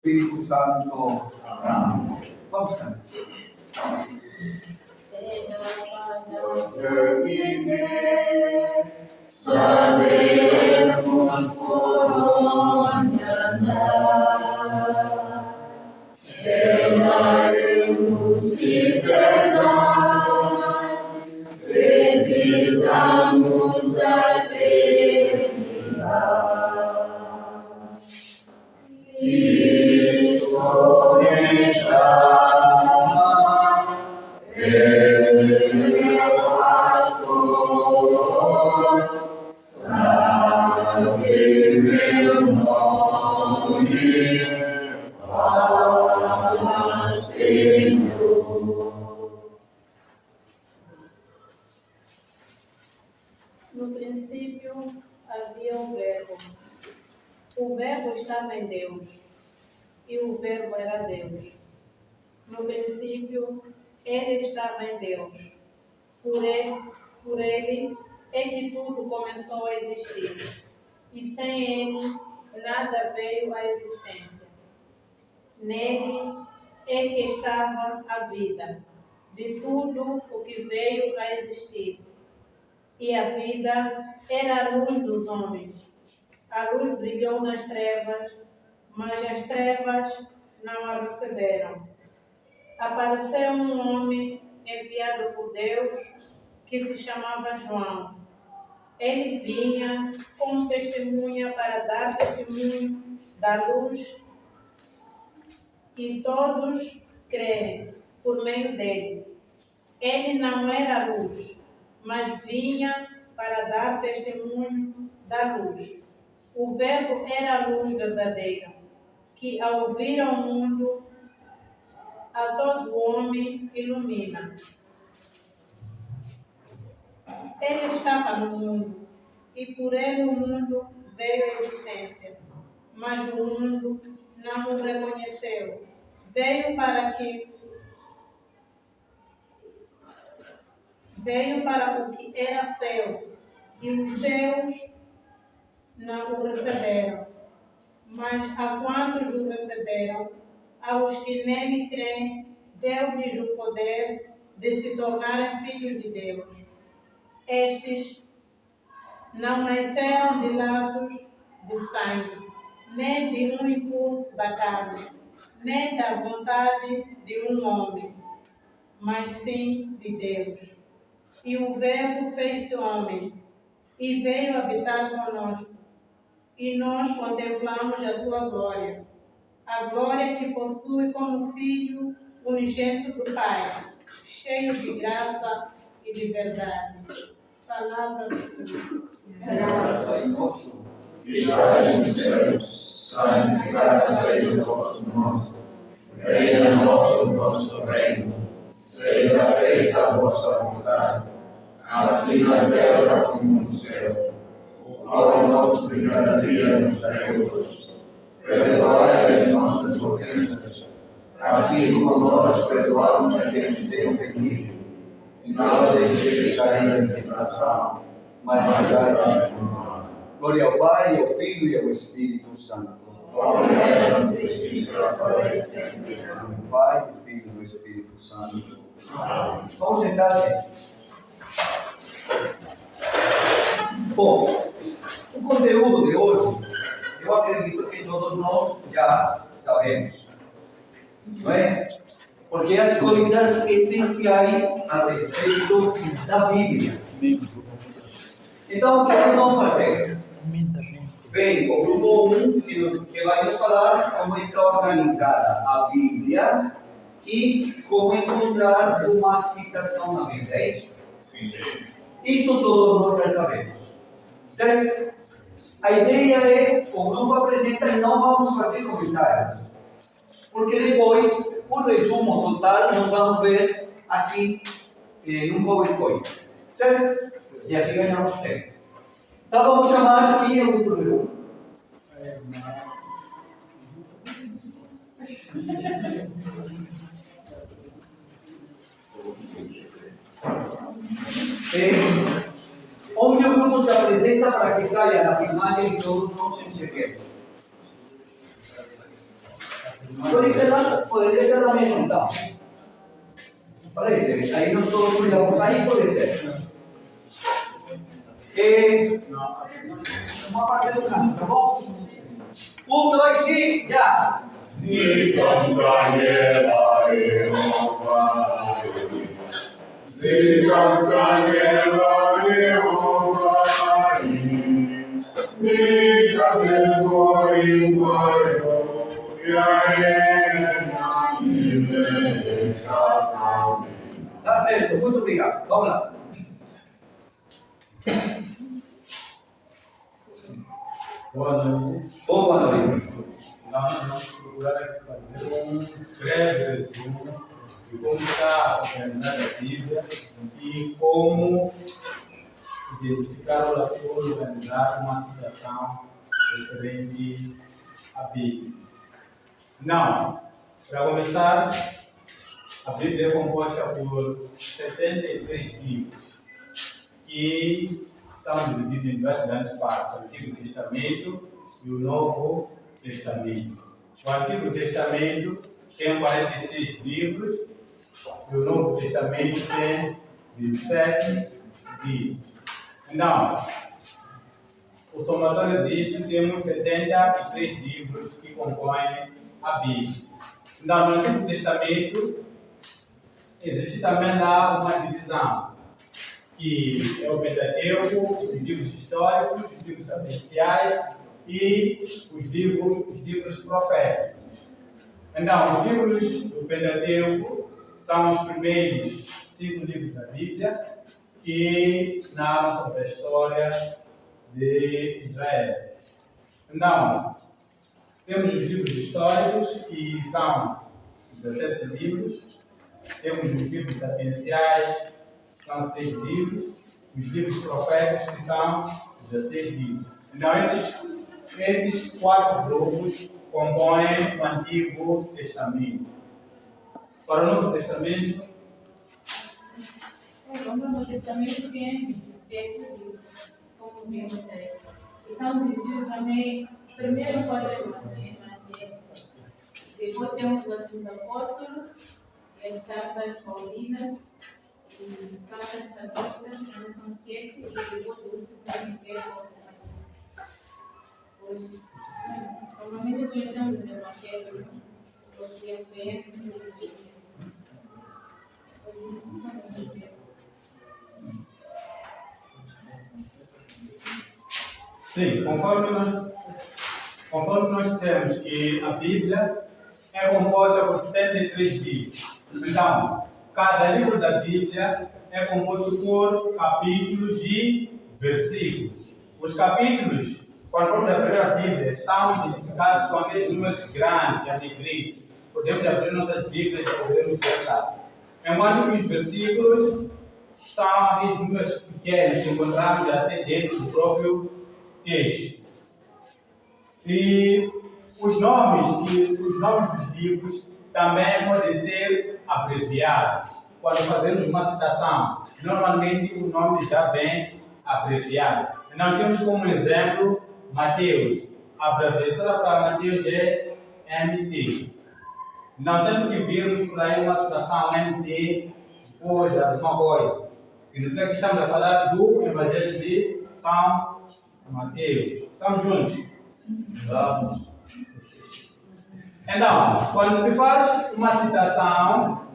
Espírito Santo. Amém. Vamos cantar. Sabemos por onde andar, chegaremos de verdade, precisamos acreditar. Cristo me chama, Ele é o pastor, sabe meu nome, fala, Senhor. No princípio havia o Verbo. O Verbo estava em Deus, e o Verbo era Deus. No princípio, Ele estava em Deus. Por ele é que tudo começou a existir, e sem Ele nada veio à existência. Nele é que estava a vida, de tudo o que veio a existir. E a vida era a luz dos homens. A luz brilhou nas trevas, mas as trevas não a receberam. Apareceu um homem enviado por Deus, que se chamava João. Ele vinha como testemunha para dar testemunho da luz, e todos crerem por meio dele. Ele não era a luz, mas vinha para dar testemunho da luz. O Verbo era a luz verdadeira, que ao vir ao mundo, a todo homem ilumina. Ele estava no mundo, e por ele o mundo veio à existência, mas o mundo não o reconheceu. Veio para o que era seu, e os seus não o receberam. Mas a quantos o receberam, aos que nele creem, deu-lhes o poder de se tornarem filhos de Deus. Estes não nasceram de laços de sangue, nem de um impulso da carne, nem da vontade de um homem, mas sim de Deus. E o Verbo fez-se homem, e veio habitar conosco, e nós contemplamos a sua glória, a glória que possui como Filho unigênito do Pai, cheio de graça e de verdade. Palavra do Senhor. Graça e vosso, que estáis nos céus, santificado seja o vosso nome. Venha a nós o vosso reino, seja feita a vossa vontade, assim na terra como no céu. O pão nosso de cada dia nos dai hoje. Perdoai as nossas ofensas, assim como nós perdoamos a quem nos tem ofendido. E não deixeis cair em tentação, mas livrai-nos do mal. Glória ao Pai, ao Filho e ao Espírito Santo. Glória ao princípio, agora e sempre. Amém. Pai, do Filho e do Espírito Santo. Amém. Vamos sentar, gente. Bom, o conteúdo de hoje, eu acredito que todos nós já sabemos, não é? Porque as coisas essenciais a respeito da Bíblia. Então, o que nós vamos fazer? Vem o grupo 1, que vai nos falar como está organizada a Bíblia e como encontrar uma citação na Bíblia. É isso? Sim. Isso todos nós já sabemos. Certo? A ideia é, o grupo apresenta e não vamos fazer comentários. Porque depois, o resumo total, nós vamos ver aqui no PowerPoint. Certo? E assim ganhamos tempo. Então vamos chamar aqui o grupo número 1. Onde o grupo se apresenta para que saia na filmagem e todos nós enxerguemos. Poderia ser la mesma então. Parece, aí nós todos cuidamos, aí pode ser. Uma parte do canto, tá bom? 1, 2, e já! Si cantaniera Jehová, si cantaniera Jehová, mi cabelo igual, e a me deixa. Tá certo, muito obrigado. Vamos lá. Boa noite. Boa noite. Nós vamos procurar aqui fazer um breve resumo de como está organizada a Bíblia e como identificar ou organizar uma citação referente à Bíblia. Não, para começar, a Bíblia é composta por 73 livros que estão divididos em duas grandes partes, o Antigo Testamento e o Novo Testamento. O Antigo Testamento tem 46 livros e o Novo Testamento tem 27 livros. Então, o somatório disto temos 73 livros que compõem a Bíblia. Então, no Antigo Testamento existe também lá uma divisão, que é o Pentateuco, os livros históricos, os livros sapiiciais e os livros proféticos. Então, os livros do Pentateuco são os primeiros 5 livros da Bíblia que narram sobre a história de Israel. Então, temos os livros históricos, que são 17 livros, temos os livros sapienciais, que são 6 livros, os livros proféticos, que são 16 livros. Então, esses 4 grupos compõem o Antigo Testamento. Para o Novo Testamento, O Novo Testamento tem 27 livros, como vimos aí. Estão divididos também, primeiro 4 Evangelhos, depois temos os apóstolos e as cartas paulinas e cartas católicas, que são 7, e depois o último tem 3 outros. Normalmente conhecemos os Evangelhos, porque conhecemos os livros. sim, conforme nós dissemos que a Bíblia é composta por 73 livros. Então, cada livro da Bíblia é composto por capítulos e versículos. Os capítulos, quando vamos abrir a Bíblia, estão identificados com aqueles números grandes, a negrito. Podemos abrir nossas Bíblias e podemos ver lá. Enquanto que os versículos são aqueles números pequenos que encontramos até dentro do próprio texto. E os nomes dos livros também podem ser abreviados. Quando fazemos uma citação, normalmente o nome já vem abreviado. Então temos como exemplo Mateus. A abreviatura para Mateus é MT. Não sempre que virmos por aí uma citação MT, depois a mesma coisa. Significa que estamos a falar do Evangelho de São Mateus. Estamos juntos? Vamos. Então, quando se faz uma citação,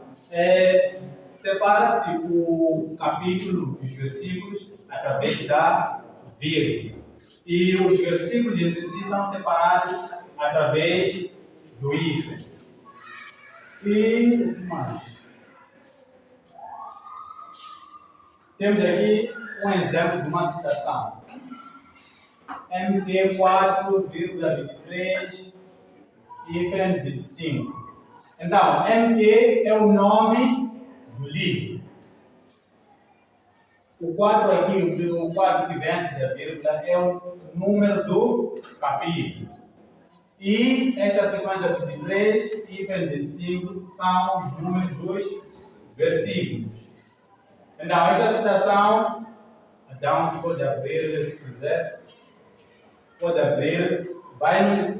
separa-se o capítulo dos versículos através da vírgula. E os versículos entre si são separados através do hífen. E mais. Temos aqui um exemplo de uma citação. MT 4,23 hífen 25. Então, MT é o nome do livro. O 4 aqui, o 4 que vem antes da vírgula, é o número do capítulo. E esta sequência de 23 e 25 são os números dos versículos. Então, esta citação, Adão pode abrir, se quiser, pode abrir.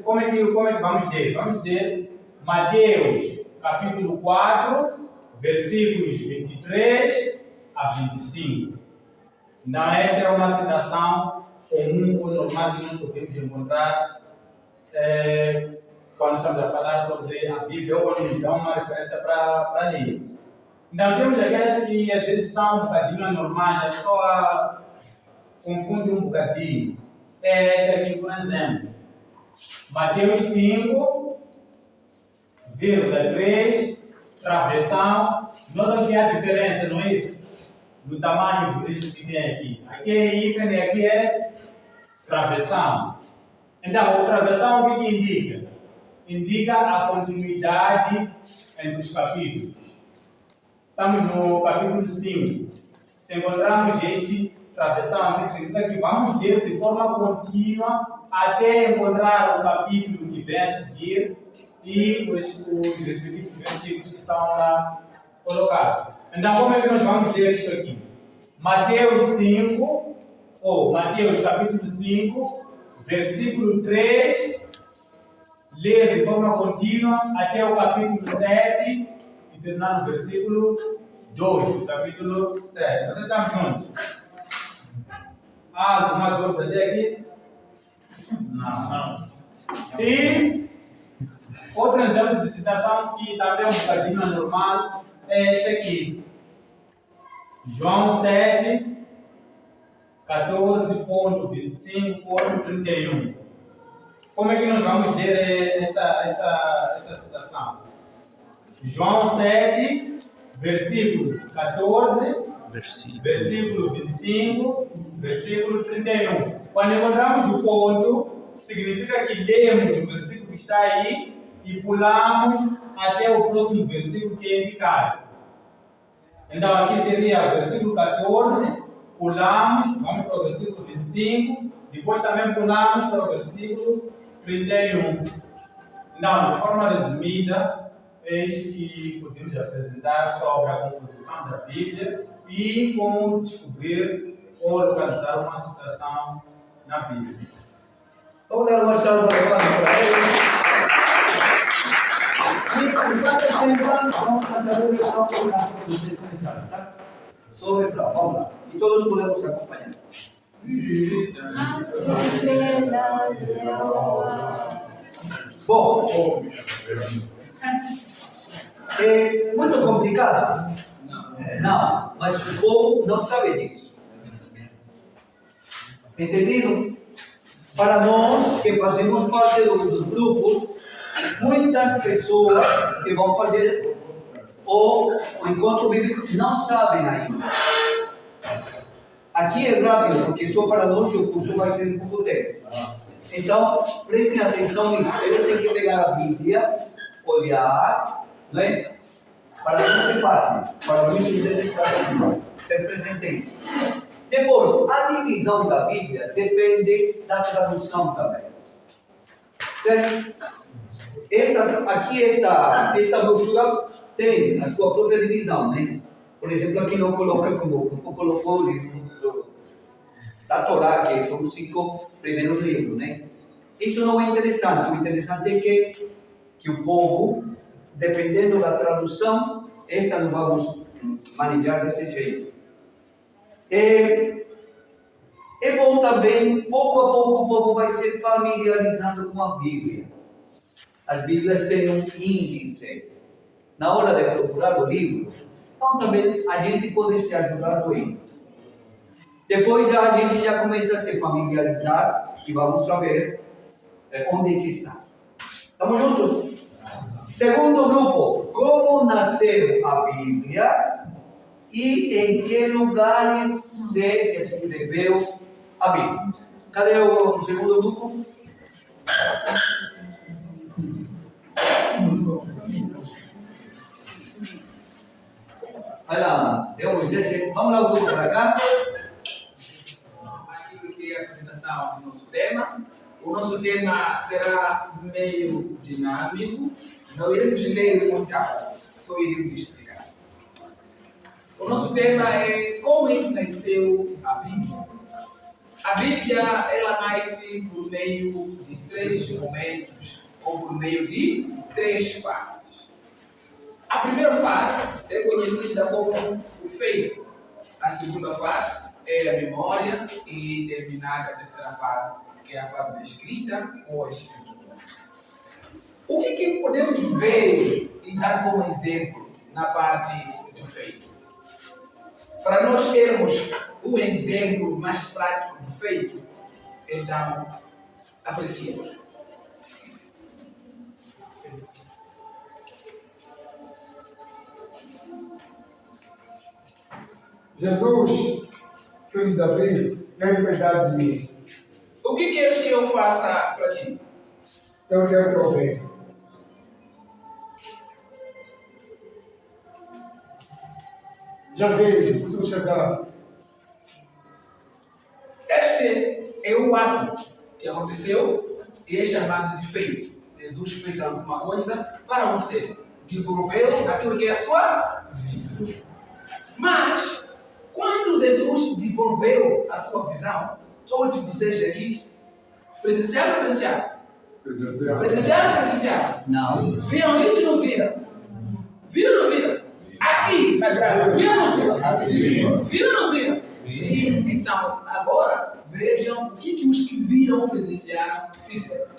Como é que vamos ler? Vamos dizer Mateus, capítulo 4, versículos 23 a 25. Então, esta é uma citação comum ou normal que nós podemos encontrar quando estamos a falar sobre a Bíblia ou quando nos dá uma referência para ler. Então, temos aquelas que às vezes são um bocadinho anormais, a pessoa confunde um bocadinho. Esta aqui, por exemplo, Mateus 5, 3, travessão. Nota que há diferença, não é isso? Do tamanho do texto que tem aqui. Aqui é ícone, aqui é travessão. Então, o travessão o que indica? Indica a continuidade entre os capítulos. Estamos no capítulo 5. Se encontrarmos este travessão, significa que vamos ler de forma contínua até encontrar o capítulo que vem a seguir e os respectivos versículos que estão lá colocados. Então, como é que nós vamos ler isto aqui? Mateus 5, ou Mateus capítulo 5, versículo 3, ler de forma contínua até o capítulo 7 e terminar no versículo 2 do capítulo 7. Nós estamos juntos? Há alguma dúvida até aqui? Não. E outro exemplo de citação que também é um bocadinho anormal é este aqui. João 7, 14.25.31. Como é que nós vamos ler esta citação? João 7, versículo 14, versículo 25, versículo 31. Quando encontramos o ponto, significa que lemos o versículo que está aí e pulamos até o próximo versículo que é indicado. Então aqui seria o versículo 14, pulamos, vamos para o versículo 25, depois também pulamos para o versículo 31. Então, de forma resumida, é isto que podemos apresentar sobre a composição da Bíblia e como descobrir ou localizar uma citação na Bíblia. Vamos dar uma salva de palmas para eles. E enquanto eles entram, vamos cantar uma canção para vocês começarem, tá? Só o refrão, vamos lá. E todos podemos acompanhar. Bom, é muito complicado? Não, mas o povo não sabe disso. Entendido? Para nós que fazemos parte dos grupos, muitas pessoas que vão fazer o encontro bíblico não sabem ainda. Aqui é rápido, porque só para nós o curso vai ser em pouco tempo. Então, prestem atenção nisso. Eles têm que pegar a Bíblia, olhar, né? Para não ser fácil, para não entender esta coisa. Ter presente isso. Depois, a divisão da Bíblia depende da tradução também. Certo? Esta brochura tem a sua própria divisão, né? Por exemplo, aqui não coloca como colocou o livro da Torá, que são os 5 primeiros livros, né? Isso não é interessante. O interessante é que o povo, dependendo da tradução, esta não vamos manejar desse jeito. É bom também, pouco a pouco, o povo vai se familiarizando com a Bíblia. As Bíblias têm um índice. Na hora de procurar o livro, então também a gente pode se ajudar com eles. Depois a gente já começa a se familiarizar e vamos saber onde é que está. Estamos juntos? Segundo grupo, como nasceu a Bíblia e em que lugares se escreveu a Bíblia. Cadê o segundo grupo? Vai lá, vamos lá o grupo para cá. Aqui é a apresentação do nosso tema. O nosso tema será meio dinâmico. Não iremos ler muita coisa, só iremos explicar. O nosso tema é como é que nasceu a Bíblia. A Bíblia, ela nasce por meio de 3 momentos, ou por meio de três faces. A primeira face é conhecida como o feito. A segunda face é a memória e terminada a terceira fase, que é a fase da escrita ou a escritura. O que podemos ver e dar como exemplo na parte do feito? Para nós termos um exemplo mais prático do feito, então, apreciemos. Jesus, filho de Davi, tem piedade de mim. O que queres que eu faça para ti? Eu quero prover. Já vejo o Senhor chegar. Este é o ato que aconteceu e é chamado de feito. Jesus fez alguma coisa para você, devolveu aquilo que é a sua visão. Mas, quando Jesus devolveu a sua visão, todos vocês aqui presenciaram ou presenciaram? Presenciaram ou presenciaram? Não. Viram isso ou não viram? Viram ou não viram? Aqui na grava, viram ou não viram? Viram ou não viram? Então, agora, vejam o que os que viram ou presenciaram fizeram.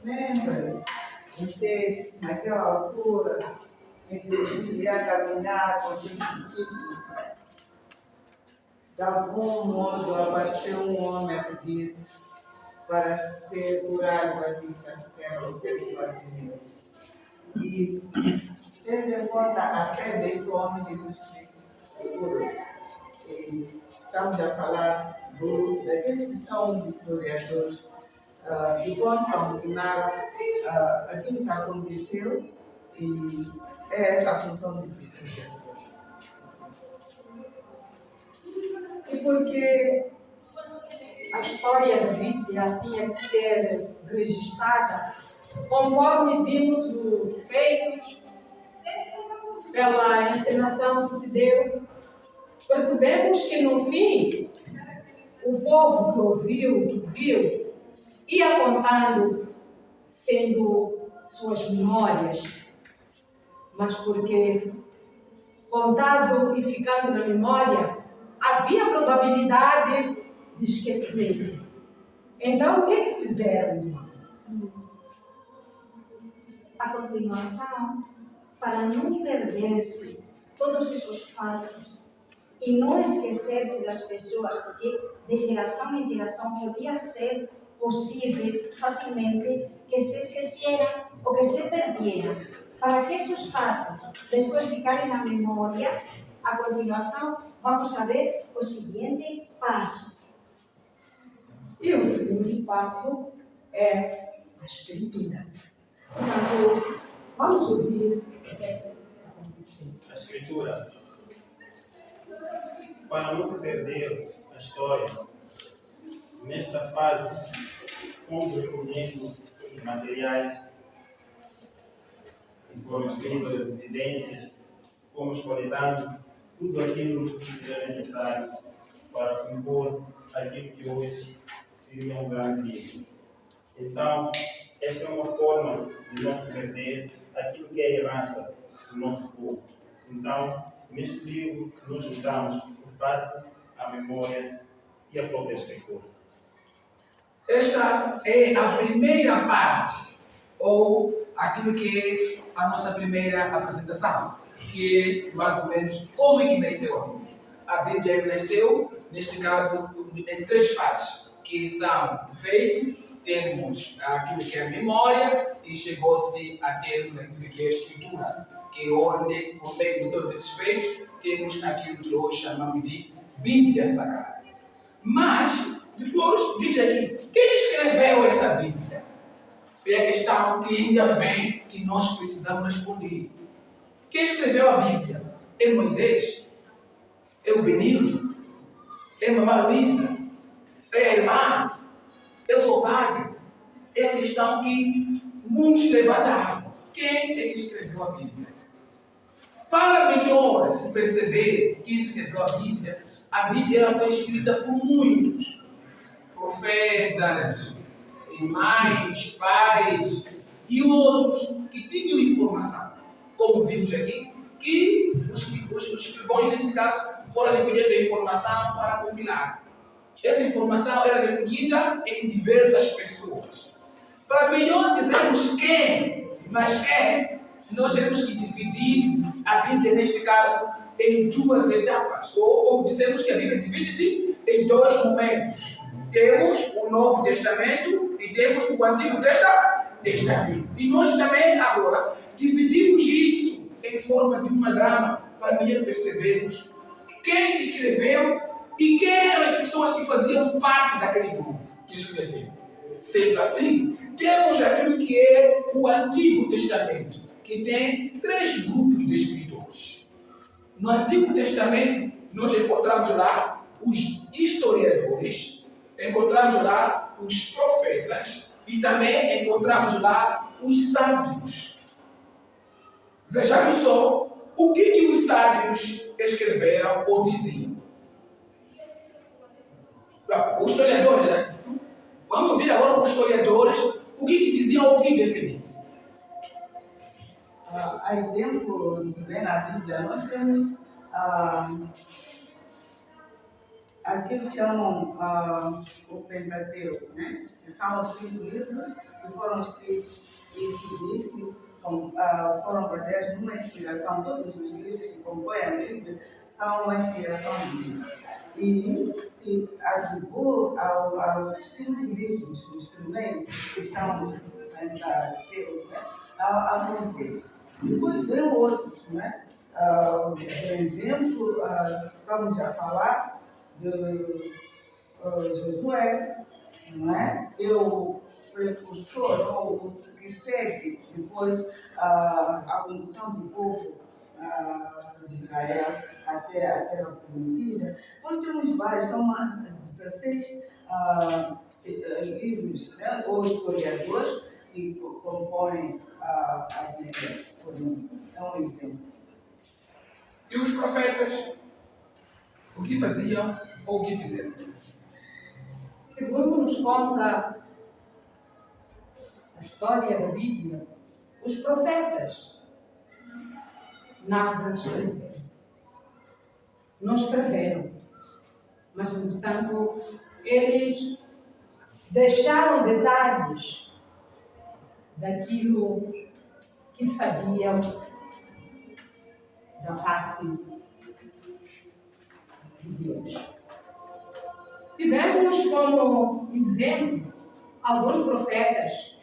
Lembra, vocês, naquela altura, em que Jesus ia caminhar com seus discípulos, de algum modo apareceu um homem a pedir para ser curado da vista, que era o seu Bartimeu. E tendo em conta a fé deste homem, Jesus Cristo curou. E estamos a falar daqueles que são os historiadores que contam aquilo que aconteceu, e é essa a função dos historiadores. E porque a história da Bíblia tinha que ser registrada, conforme vimos nos feitos, pela encenação que se deu, percebemos que no fim, o povo que ouviu, viu, ia contando, sendo suas memórias, mas porque contado e ficando na memória, havia probabilidade de esquecimento. Então, o que fizeram, irmão? A continuação, para não perder-se todos esses fatos e não esquecer-se das pessoas, porque de geração em geração podia ser possível facilmente que se esquecieran ou que se perdieran. Para que esses fatos depois ficarem na memória, a continuação, vamos a ver o seguinte passo. E o seguinte passo é a escritura. Então, vamos ouvir o que aconteceu. A escritura, para não se perder a história, nesta fase, fomos recolhendo os materiais que foram escritos, as evidências, fomos coletando tudo aquilo que era necessário para compor aquilo que hoje seria um grande livro. Então, esta é uma forma de não se perder aquilo que é a herança do nosso povo. Então, neste livro, nós juntamos o fato, a memória e a própria escritura. Esta é a primeira parte, ou aquilo que é a nossa primeira apresentação, que é mais ou menos como é que nasceu a Bíblia. A Bíblia nasceu, neste caso, em três fases, que são o feito, temos aquilo que é a memória e chegou-se a termos aquilo que é a escritura, que é onde, no meio de todos esses feitos, temos aquilo que hoje chamamos de Bíblia Sagrada. Mas, depois, diz aqui, quem escreveu essa Bíblia? É a questão que ainda vem, que nós precisamos responder. Quem escreveu a Bíblia? É Moisés? É o Benito? É a Mamãe Luísa? É a irmã? Eu sou padre? É a questão que muitos levantaram. Quem é que escreveu a Bíblia? Para melhor se perceber quem escreveu a Bíblia ela foi escrita por muitos. profetas, e mães, pais e outros que tinham informação. Como vimos aqui, que os escrivões, nesse caso, foram recolhendo a informação para compilar. Essa informação era recolhida em diversas pessoas. Para melhor dizermos quem, mas quem, nós temos que dividir a Bíblia, neste caso, em duas etapas. Ou dizemos que a Bíblia divide-se em dois momentos. Temos o Novo Testamento e temos o Antigo Testamento. E nós também, agora, dividimos isso em forma de uma drama para melhor percebermos quem escreveu e quem eram as pessoas que faziam parte daquele grupo que escreveu. Sendo assim, temos aquilo que é o Antigo Testamento, que tem 3 grupos de escritores. No Antigo Testamento, nós encontramos lá os historiadores, encontramos lá os profetas e também encontramos lá os sábios. Vejamos só o que os sábios escreveram ou diziam. Os historiadores, vamos ouvir agora os historiadores, o que diziam ou o que defendiam. A exemplo, na Bíblia, nós temos aquilo que chamam o Pentateuco, né? Que são os 5 livros que foram escritos e se diz que foram baseados numa inspiração. Todos os livros que compõem a Bíblia são uma inspiração divina. E se atribui aos 5 livros, os primeiros, que são os Pentateuco, né? A Moisés. Depois vem outros, né? Por exemplo, vamos a falar de Josué, não é? E o precursor, ou o que segue depois a condução do povo de Israel até a Terra Prometida. Nós temos vários, são 16 livros, né? Ou historiadores que compõem a Bíblia. É um exemplo. E os profetas, o que faziam ou o que fizeram? Segundo nos conta a história da Bíblia, os profetas nada escreveram. Não escreveram, mas, entretanto, eles deixaram detalhes daquilo que sabiam da parte de Deus. Tivemos como exemplo alguns profetas,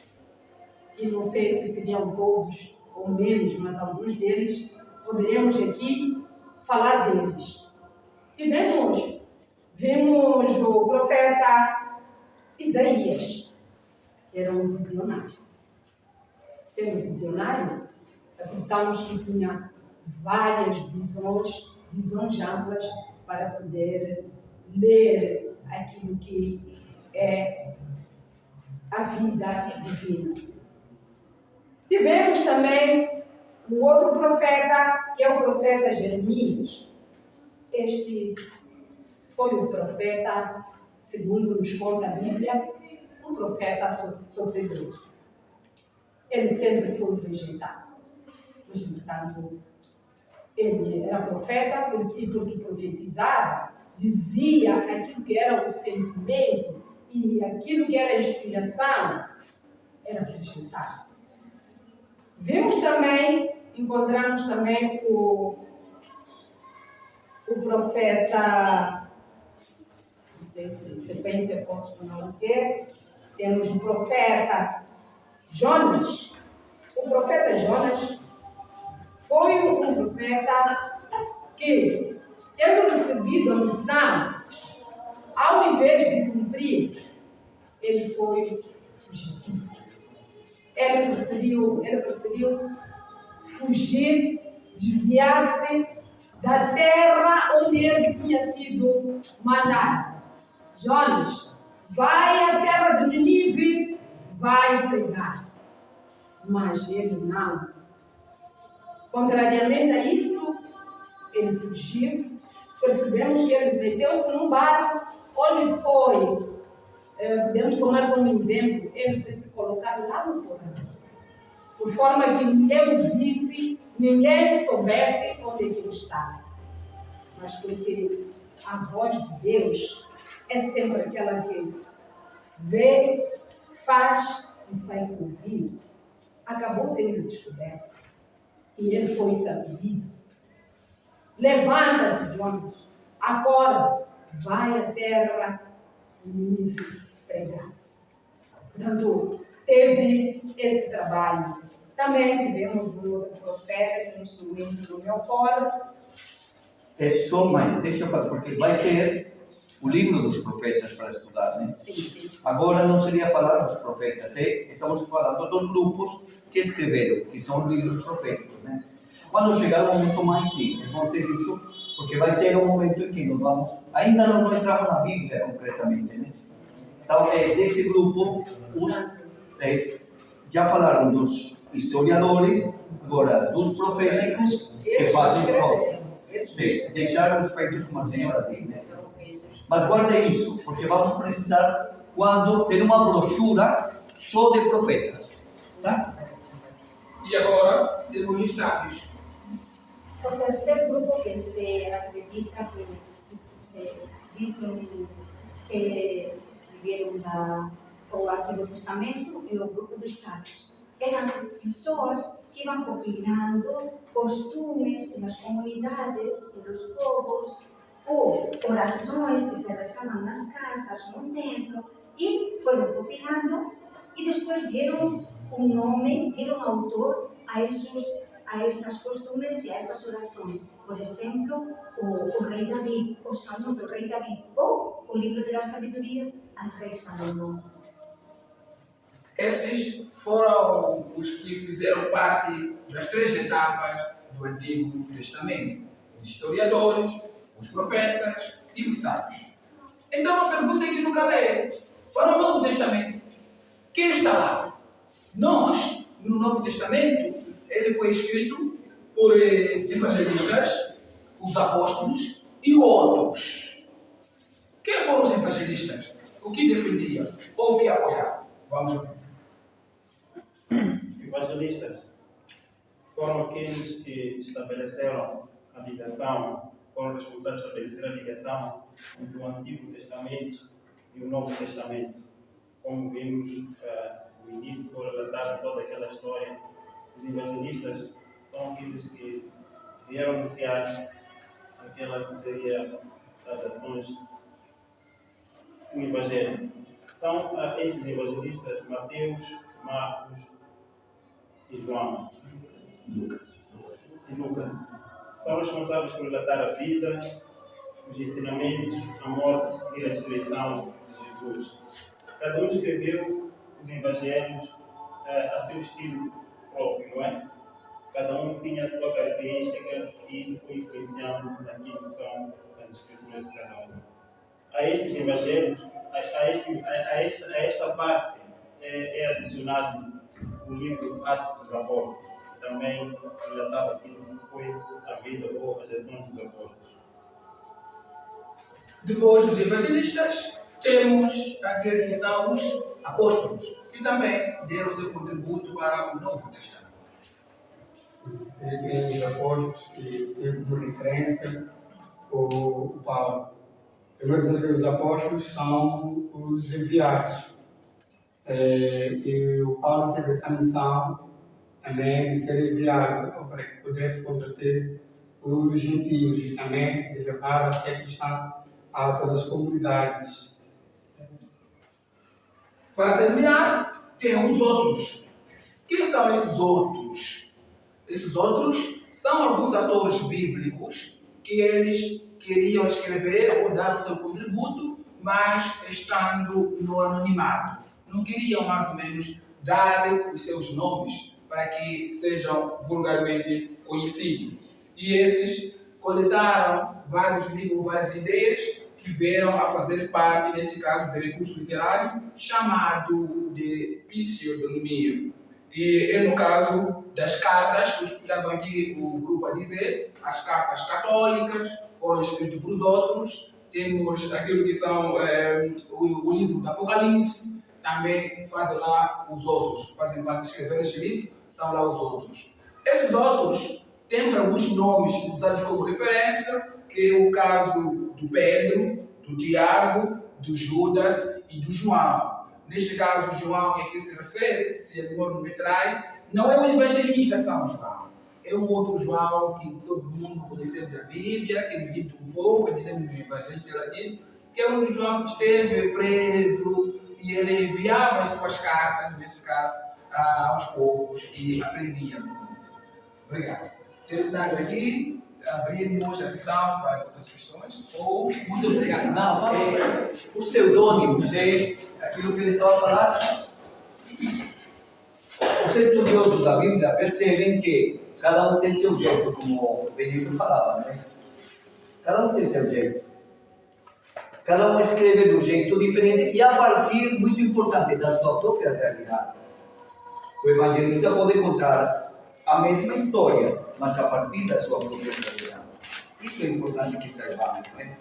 e não sei se seriam todos ou menos, mas alguns deles, poderemos aqui falar deles. Vemos o profeta Isaías, que era um visionário. Sendo visionário, acreditamos que tinha várias visões amplas para poder ler aquilo que é a vida divina. Tivemos também um outro profeta, que é o profeta Jeremias. Este foi o profeta, segundo nos conta a Bíblia, um profeta sofredor. Ele sempre foi rejeitado. Mas, portanto, ele era profeta porque profetizava, dizia aquilo que era o sentimento e aquilo que era a inspiração, era rejeitado. Encontramos também o profeta, não sei se sequência posso não ter, temos o profeta Jonas. O profeta Jonas foi um profeta que, tendo recebido a missão, ao invés de cumprir, ele foi fugitivo. Ele preferiu fugir, desviar-se da terra onde ele tinha sido mandado. Jonas, vai à terra de Nínive, vai pregar. Mas ele não. Contrariamente a isso, ele fugiu. Percebemos que ele meteu-se num barco onde foi podemos tomar como exemplo ele de se colocar lá no Corão, por forma que ninguém o visse, ninguém soubesse onde ele estava. Mas porque a voz de Deus é sempre aquela que vê, faz e faz ouvir, acabou sendo descoberto. E ele foi sabido. Levanta-te, Jonas, agora vai à terra e pregar. Portanto, teve esse trabalho. Também tivemos um outro profeta que neste momento no meu colo. É só, mãe, deixa eu falar, porque vai ter o livro dos profetas para estudar, né? Sim, sim. Agora não seria falar dos profetas, estamos falando dos grupos que escreveram, que são livros proféticos, né? Quando chegar o momento mais sim, vamos ter isso, porque vai ter um momento em que nós vamos, ainda não entramos na Bíblia concretamente, né? Então, desse grupo, já falaram dos historiadores, agora dos proféticos, que fazem prova. Sim, deixaram os feitos como a senhora diz, né? Mas guarde isso, porque vamos precisar quando ter uma brochura só de profetas. Tá? E agora temos os sábios. O terceiro grupo que se acredita que se dizem que escreveram o Antigo Testamento é o grupo dos sábios. Eram pessoas que iam compilando costumes nas comunidades, nos povos, ou orações que se rezavam nas casas, no templo, e foram compilando e depois deram um nome, deram autor a essas costumes e a essas orações. Por exemplo, o rei David, os salmos do rei David, ou o livro da sabedoria ao rei Salomão. Esses foram os que fizeram parte das 3 etapas do Antigo Testamento: os historiadores, os profetas e os sábios. Então a pergunta que nunca é: para o Novo Testamento, quem está lá? Nós, no Novo Testamento, ele foi escrito por evangelistas, os apóstolos e outros. Quem foram os evangelistas? O que defendiam ou o que apoiavam? Vamos ouvir. Evangelistas foram aqueles que estabeleceram a ligação, foram responsáveis por estabelecer a ligação entre o Antigo Testamento e o Novo Testamento. Como vimos no início, foi relatada toda aquela história. Os evangelistas são aqueles que vieram anunciar aquela que seria as ações do Evangelho. São esses evangelistas Mateus, Marcos e João. E Lucas. São responsáveis por relatar a vida, os ensinamentos, a morte e a ressurreição de Jesus. Cada um escreveu os evangelhos a seu estilo próprio, não é? Cada um tinha a sua característica e isso foi influenciando naquilo que são as escrituras de cada um. A esses evangelhos, a esta parte é adicionado o livro Atos dos Apóstolos, que também relatava aquilo que foi a vida ou as ações dos apóstolos. Depois dos evangelistas, temos aqueles que são os apóstolos, que também deram seu contributo para o Novo Testamento. Tem os apóstolos que tem como referência o Paulo. Primeiro dizer que os apóstolos são os enviados. E o Paulo teve essa missão também de ser enviado para que pudesse converter os gentios e também de levar a fé cristã a todas as comunidades. Para terminar, tem os outros. Quem são esses outros? Esses outros são alguns autores bíblicos que eles queriam escrever ou dar o seu contributo, mas estando no anonimato. Não queriam, mais ou menos, dar os seus nomes para que sejam vulgarmente conhecidos. E esses coletaram vários livros, várias ideias que vieram a fazer parte, nesse caso, do recurso literário chamado de pseudonimia. E é no caso das cartas, que estavam aqui o grupo a dizer, as cartas católicas foram escritas por outros, temos aquilo que são o livro do Apocalipse, também fazem lá os outros, fazem parte de escrever este livro, são lá os outros. Esses outros, temos alguns nomes usados como referência, que é o caso do Pedro, do Tiago, do Judas e do João. Neste caso, o João a que se refere, se a memória não me trai, não é o evangelista São João. É um outro João que todo mundo conheceu da Bíblia, que é dito um pouco, entendemos no Evangelho que é um João que esteve preso e ele enviava as suas cartas, nesse caso, aos povos e aprendia. Obrigado. Terminado aqui, abrimos a sessão para outras questões. Muito obrigado. Não, o pseudônimos é aquilo que ele estava falando. Os estudiosos da Bíblia percebem que cada um tem seu jeito, como o Benito falava, né? Cada um tem seu jeito. Cada um escreve de um jeito diferente e a partir, muito importante, da sua própria realidade. O evangelista pode contar a mesma história, mas a partir da sua própria realidade. Isso é importante que saibamos, né?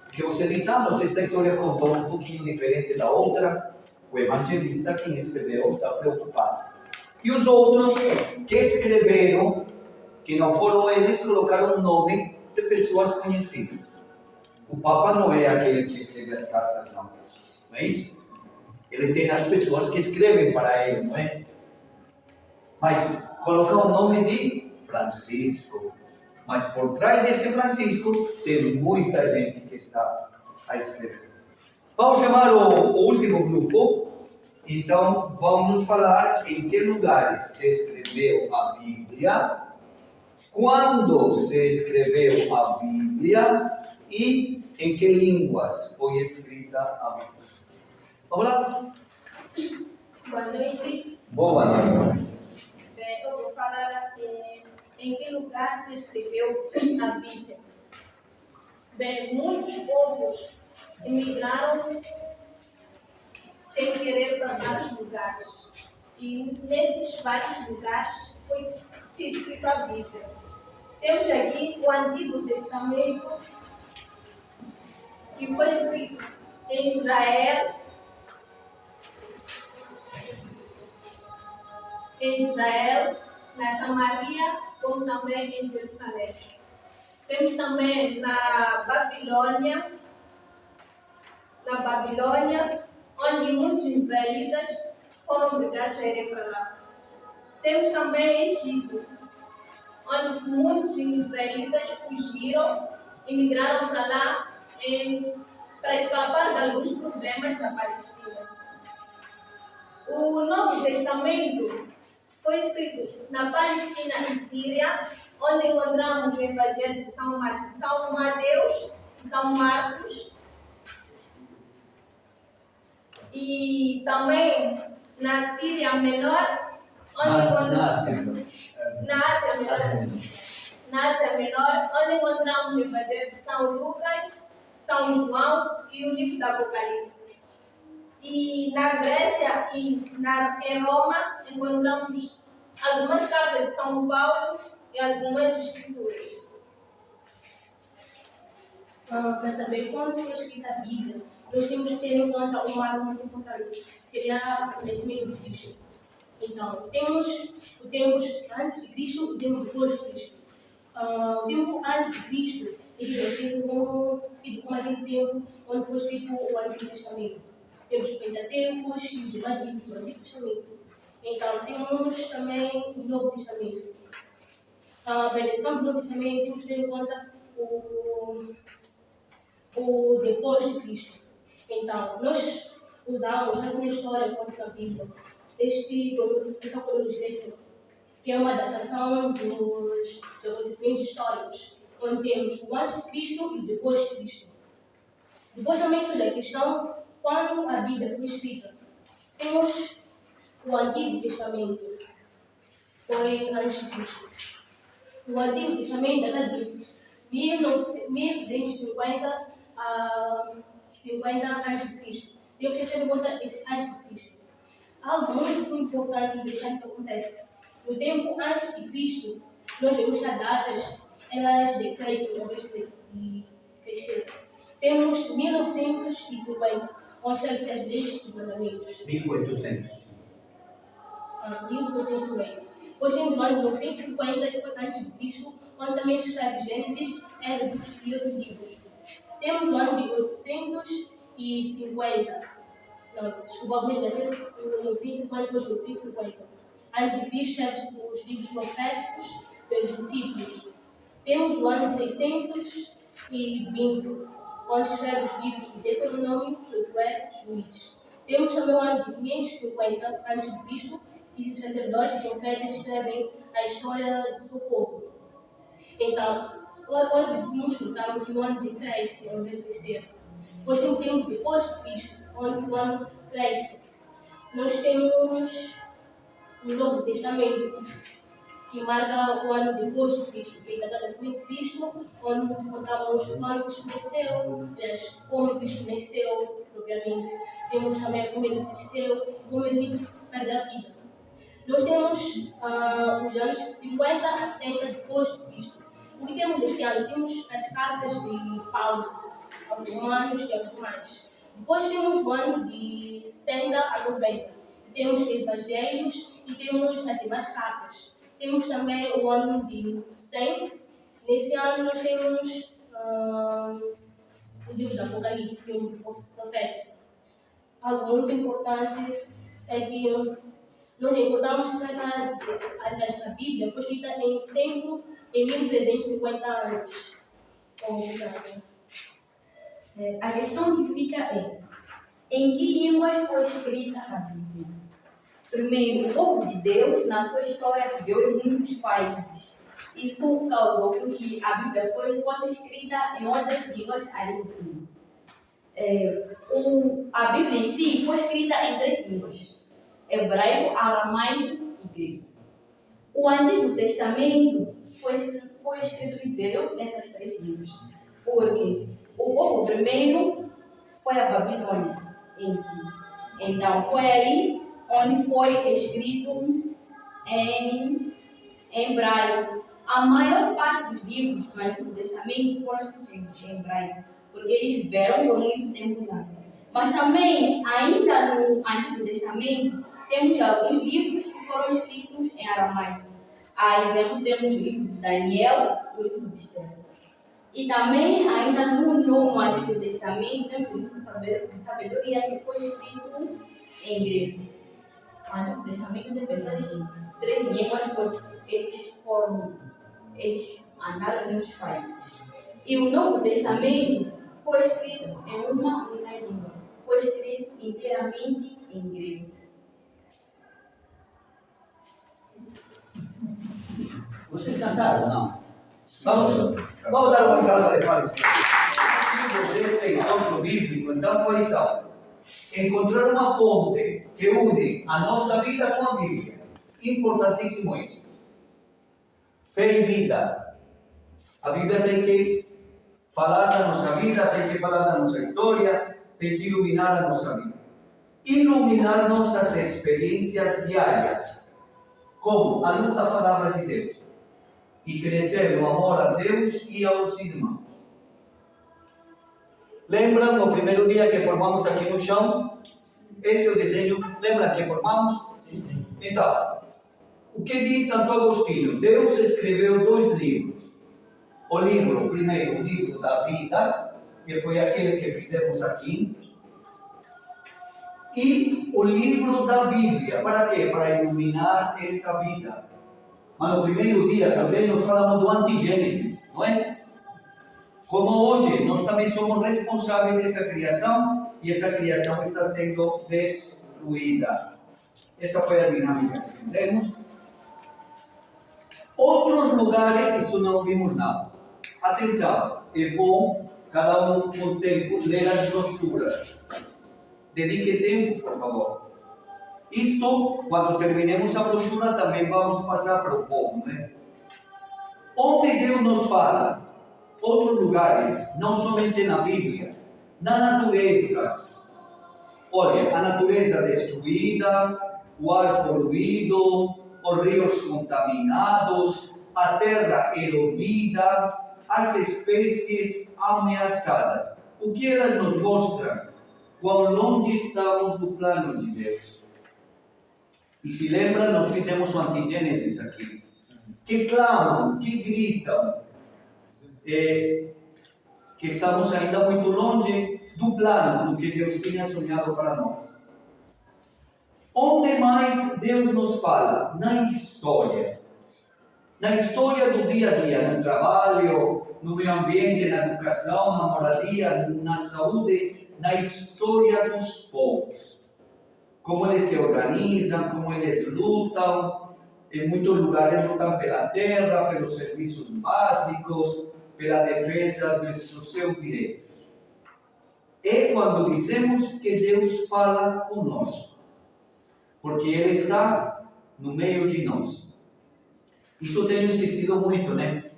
Porque você diz, mas esta história contou um pouquinho diferente da outra. O evangelista, quem escreveu, está preocupado. E os outros que escreveram, que não foram eles, colocaram o nome de pessoas conhecidas. O Papa não é aquele que escreve as cartas, não. Não é isso? Ele tem as pessoas que escrevem para ele, não é? Mas coloca o nome de Francisco. Mas por trás desse Francisco tem muita gente que está a escrever. Vamos chamar o último grupo. Então, vamos falar em que lugares se escreveu a Bíblia, quando se escreveu a Bíblia e em que línguas foi escrita a Bíblia. Vamos lá? Boa noite. Boa noite. Eu vou falar em que lugar se escreveu a Bíblia. Bem, muitos povos emigraram sem querer para vários lugares. E nesses vários lugares foi se escrito a Bíblia. Temos aqui o Antigo Testamento, que foi escrito em Israel, na Samaria, como também em Jerusalém. Temos também na Babilônia, onde muitos israelitas foram obrigados a irem para lá. Temos também em Egito, onde muitos israelitas fugiram e migraram para lá para escapar de alguns problemas da Palestina. O Novo Testamento foi escrito na Palestina e Síria, onde encontramos o Evangelho de São Mateus e São Marcos. E também na Síria Menor, onde na Ásia Menor, onde encontramos o Evangelho de São Lucas, São João e o livro do Apocalipse. E na Grécia e em Roma encontramos algumas cartas de São Paulo e algumas escrituras. Para saber quando foi escrita a Bíblia, nós temos que ter em conta uma área muito importante, seria o nascimento de Cristo. Então, temos o tempo antes de Cristo e o tempo depois de Cristo. O tempo antes de Cristo é divertido como aquele tempo onde foi escrito o Antigo Testamento. Temos os Pentateucos e os demais livros do Antigo Testamento. Então, temos também o Novo Testamento. No Novo Testamento, temos que ter em conta o depois de Cristo. Então, nós usamos tanto na história quanto na Bíblia essa cronologia, que é uma adaptação dos acontecimentos históricos, onde temos o antes de Cristo e o depois de Cristo. Depois também surge a questão quando a Bíblia foi escrita. Temos o Antigo Testamento, foi antes de Cristo. O Antigo Testamento data de 1250 a 50 a.C. Temos que ter em conta este antes de Cristo. Algo muito importante e interessante que acontece. No tempo antes de Cristo, nós vemos que as datas elas decrescem ao invés de crescer. Temos 1950, onde estabelece as leis e mandamentos. 1800. 1850. Depois temos o ano 1950, que foi antes de Cristo, onde também se escreve Gênesis, Êxodo e outros livros. Temos o ano de 850. Não, desculpa, vou dizer 1950, depois 1850. Antes de Cristo, escreve os livros proféticos pelos discípulos. Temos o ano 620, onde escreve os livros de Deuteronômio, Josué, Juízes. Temos também o ano de 550 a.C., que os sacerdotes e profetas escrevem a história do seu povo. Então, onde muitos notaram que o ano de cresce ao invés de crescer. Depois tem o tempo depois de Cristo, onde o ano cresce. Nós temos o Novo Testamento, que marca o ano depois de Cristo, que é o nascimento de Cristo, onde contamos quando Cristo nasceu, como Cristo nasceu, propriamente. Temos também como ele cresceu, como ele perdeu a vida. Nós temos os anos 50 a 70 depois de Cristo. O que temos deste ano? Temos as cartas de Paulo aos Romanos e aos Romanos. Depois temos o ano de 70 a 90. Temos evangelhos e temos as demais cartas. Temos também o ano de 100. Nesse ano nós temos o livro do Apocalipse, o livro profético. Algo muito importante é que nós encontramos cerca da Bíblia, foi escrita em 1350 anos. A questão que fica é: em que línguas foi escrita a Bíblia? Primeiro, o povo de Deus, na sua história, viveu em muitos países. Isso causou que a Bíblia fosse escrita em outras línguas além do mundo. A Bíblia em si foi escrita em 3 línguas: hebraico, aramaico e grego. O Antigo Testamento foi escrito em zero nessas 3 línguas, porque o povo primeiro foi a Babilônia em si. Então foi aí onde foi escrito em hebraico. A maior parte dos livros do Antigo Testamento foram escritos em hebraico, porque eles viveram por muito tempo lá. Mas também, ainda no Antigo Testamento, temos alguns livros que foram escritos em aramaico. A exemplo, temos o livro de Daniel e o livro de Esther. E também, ainda no Antigo Testamento, temos o livro de Sabedoria, que foi escrito em grego. O Antigo Testamento teve essas 3 línguas, porque eles andaram em muitos países. E o Novo Testamento foi escrito em uma única língua. Foi escrito inteiramente em grego. Vocês cantaram, não? Vamos dar uma salva de palmas. O objetivo deste encontro bíblico, então, foi isso: encontrar uma ponte que une a nossa vida com a Bíblia. Importantíssimo isso. Fé e vida. A Bíblia tem que falar da nossa vida, tem que falar da nossa história, tem que iluminar a nossa vida. Iluminar nossas experiências diárias, como a luz da palavra de Deus, e crescer no amor a Deus e aos irmãos. Lembram o primeiro dia que formamos aqui no chão? Esse é o desenho. Lembram que formamos? Sim. Então, o que diz Santo Agostinho? Deus escreveu 2 livros. O livro, primeiro, o livro da vida, que foi aquele que fizemos aqui, e o livro da Bíblia. Para quê? Para iluminar essa vida. Mas no primeiro dia também nós falamos do antigênesis, não é? Como hoje nós também somos responsáveis dessa criação, e essa criação está sendo destruída. Essa foi a dinâmica que fizemos. Outros lugares, isso não vimos nada. Atenção, é bom cada um com tempo ler as brochuras. Dedique tempo, por favor. Isto, quando terminemos a brochura, também vamos passar para o povo, né? Onde Deus nos fala, outros lugares, não somente na Bíblia, na natureza. Olha, a natureza destruída, o ar poluído, os rios contaminados, a terra erodida, as espécies ameaçadas. o que elas nos mostram? Quão longe estamos do plano de Deus. E se lembra, nós fizemos o antigênesis aqui. Que clamam, que gritam, que estamos ainda muito longe do plano, do que Deus tinha sonhado para nós. Onde mais Deus nos fala? Na história. Na história do dia a dia, no trabalho, no meio ambiente, na educação, na moradia, na saúde, na história dos povos. Como eles se organizam, como eles lutam. Em muitos lugares lutam pela terra, pelos serviços básicos, pela defesa dos seus direitos. É quando dizemos que Deus fala conosco, porque Ele está no meio de nós. Isso tem insistido muito, né?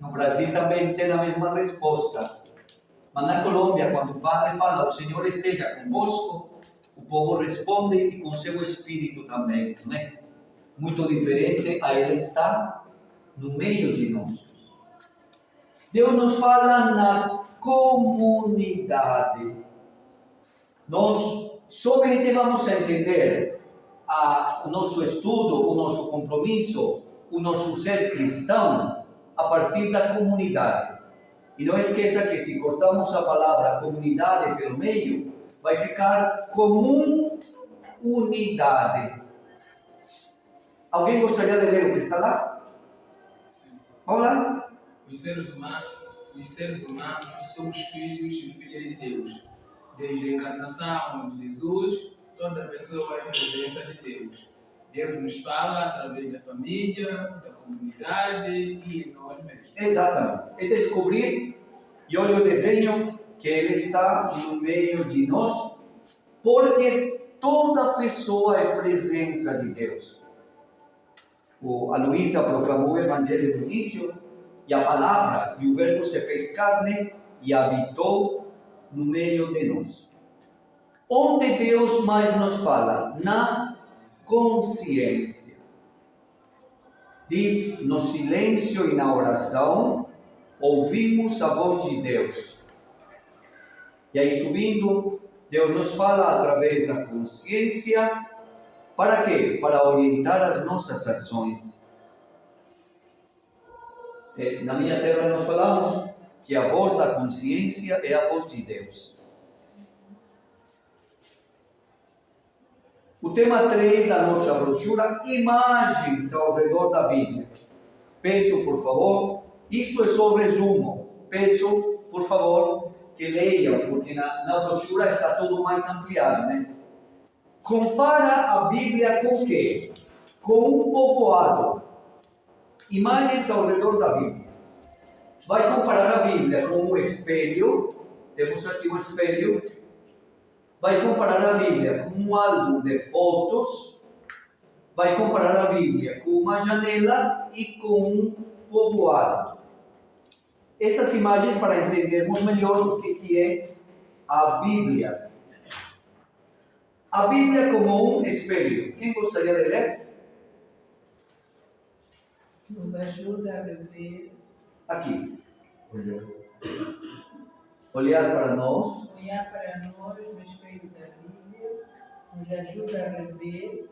No Brasil também tem a mesma resposta. Mas na Colômbia, quando o padre fala, o Senhor esteja convosco, o povo responde e com seu espírito também, né? Muito diferente a Ele está no meio de nós. Deus nos fala na comunidade. Nós somente vamos a entender o nosso estudo, o nosso compromisso, o nosso ser cristão a partir da comunidade. E não esqueça que se cortamos a palavra comunidade pelo meio, vai ficar comunidade. Alguém gostaria de ler o que está lá? Vamos lá. Os seres humanos somos filhos e filhas de Deus. Desde a encarnação de Jesus, toda pessoa é presença de Deus. Deus nos fala através da família, da comunidade e em nós mesmos. Exatamente. É descobrir, e olha o desenho, que Ele está no meio de nós, porque toda pessoa é presença de Deus. A Luísa proclamou o Evangelho no início, e a palavra e o verbo se fez carne e habitou no meio de nós. Onde Deus mais nos fala? Na consciência. Diz, no silêncio e na oração, ouvimos a voz de Deus. E aí subindo, Deus nos fala através da consciência. Para quê? Para orientar as nossas ações. Na minha terra nós falamos que a voz da consciência é a voz de Deus. O tema 3 da nossa brochura, imagens ao redor da Bíblia. Peço, por favor, isto é só o resumo. Peço, por favor, que leiam, porque na brochura está tudo mais ampliado, né? Compara a Bíblia com o quê? Com um povoado. Imagens ao redor da Bíblia. Vai comparar a Bíblia com um espelho. Temos aqui um espelho. Vai comparar a Bíblia com um álbum de fotos. Vai comparar a Bíblia com uma janela e com um povoado. Essas imagens para entendermos melhor o que é a Bíblia. A Bíblia como um espelho. Quem gostaria de ler? Nos ajuda a viver. Aqui. Olhar para nós. Olhar para nós no espelho da Bíblia. Nos ajuda a rever,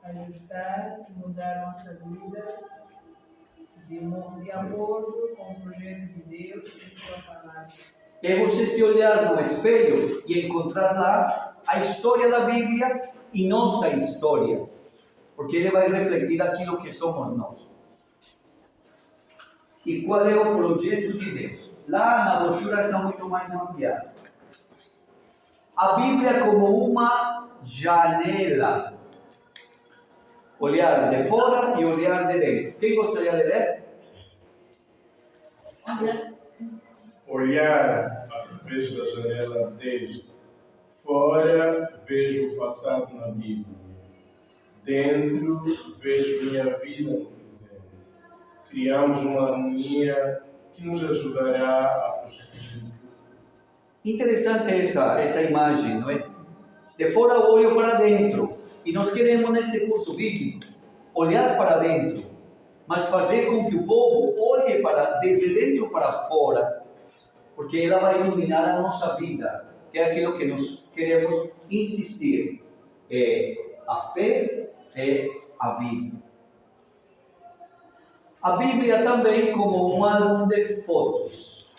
ajustar e mudar nossa vida de acordo com o projeto de Deus e sua palavra. É você se olhar no espelho e encontrar lá a história da Bíblia e nossa história. Porque ele vai refletir aquilo que somos nós. E qual é o projeto de Deus? Lá na brochura está muito mais ampliado. A Bíblia como uma janela. Olhar de fora e olhar de dentro. Quem gostaria de ler? Olhar através da janela desde fora, vejo o passado na Bíblia. Dentro, vejo minha vida no presente. Criamos uma harmonia que nos ajudará a prosseguir. Interessante essa imagem, não é? De fora eu olho para dentro. E nós queremos, neste curso bíblico, olhar para dentro, mas fazer com que o povo olhe desde dentro para fora. porque ela vai iluminar a nossa vida, que é aquilo que nós queremos insistir. A fé é a vida. A Bíblia também como um álbum de fotos.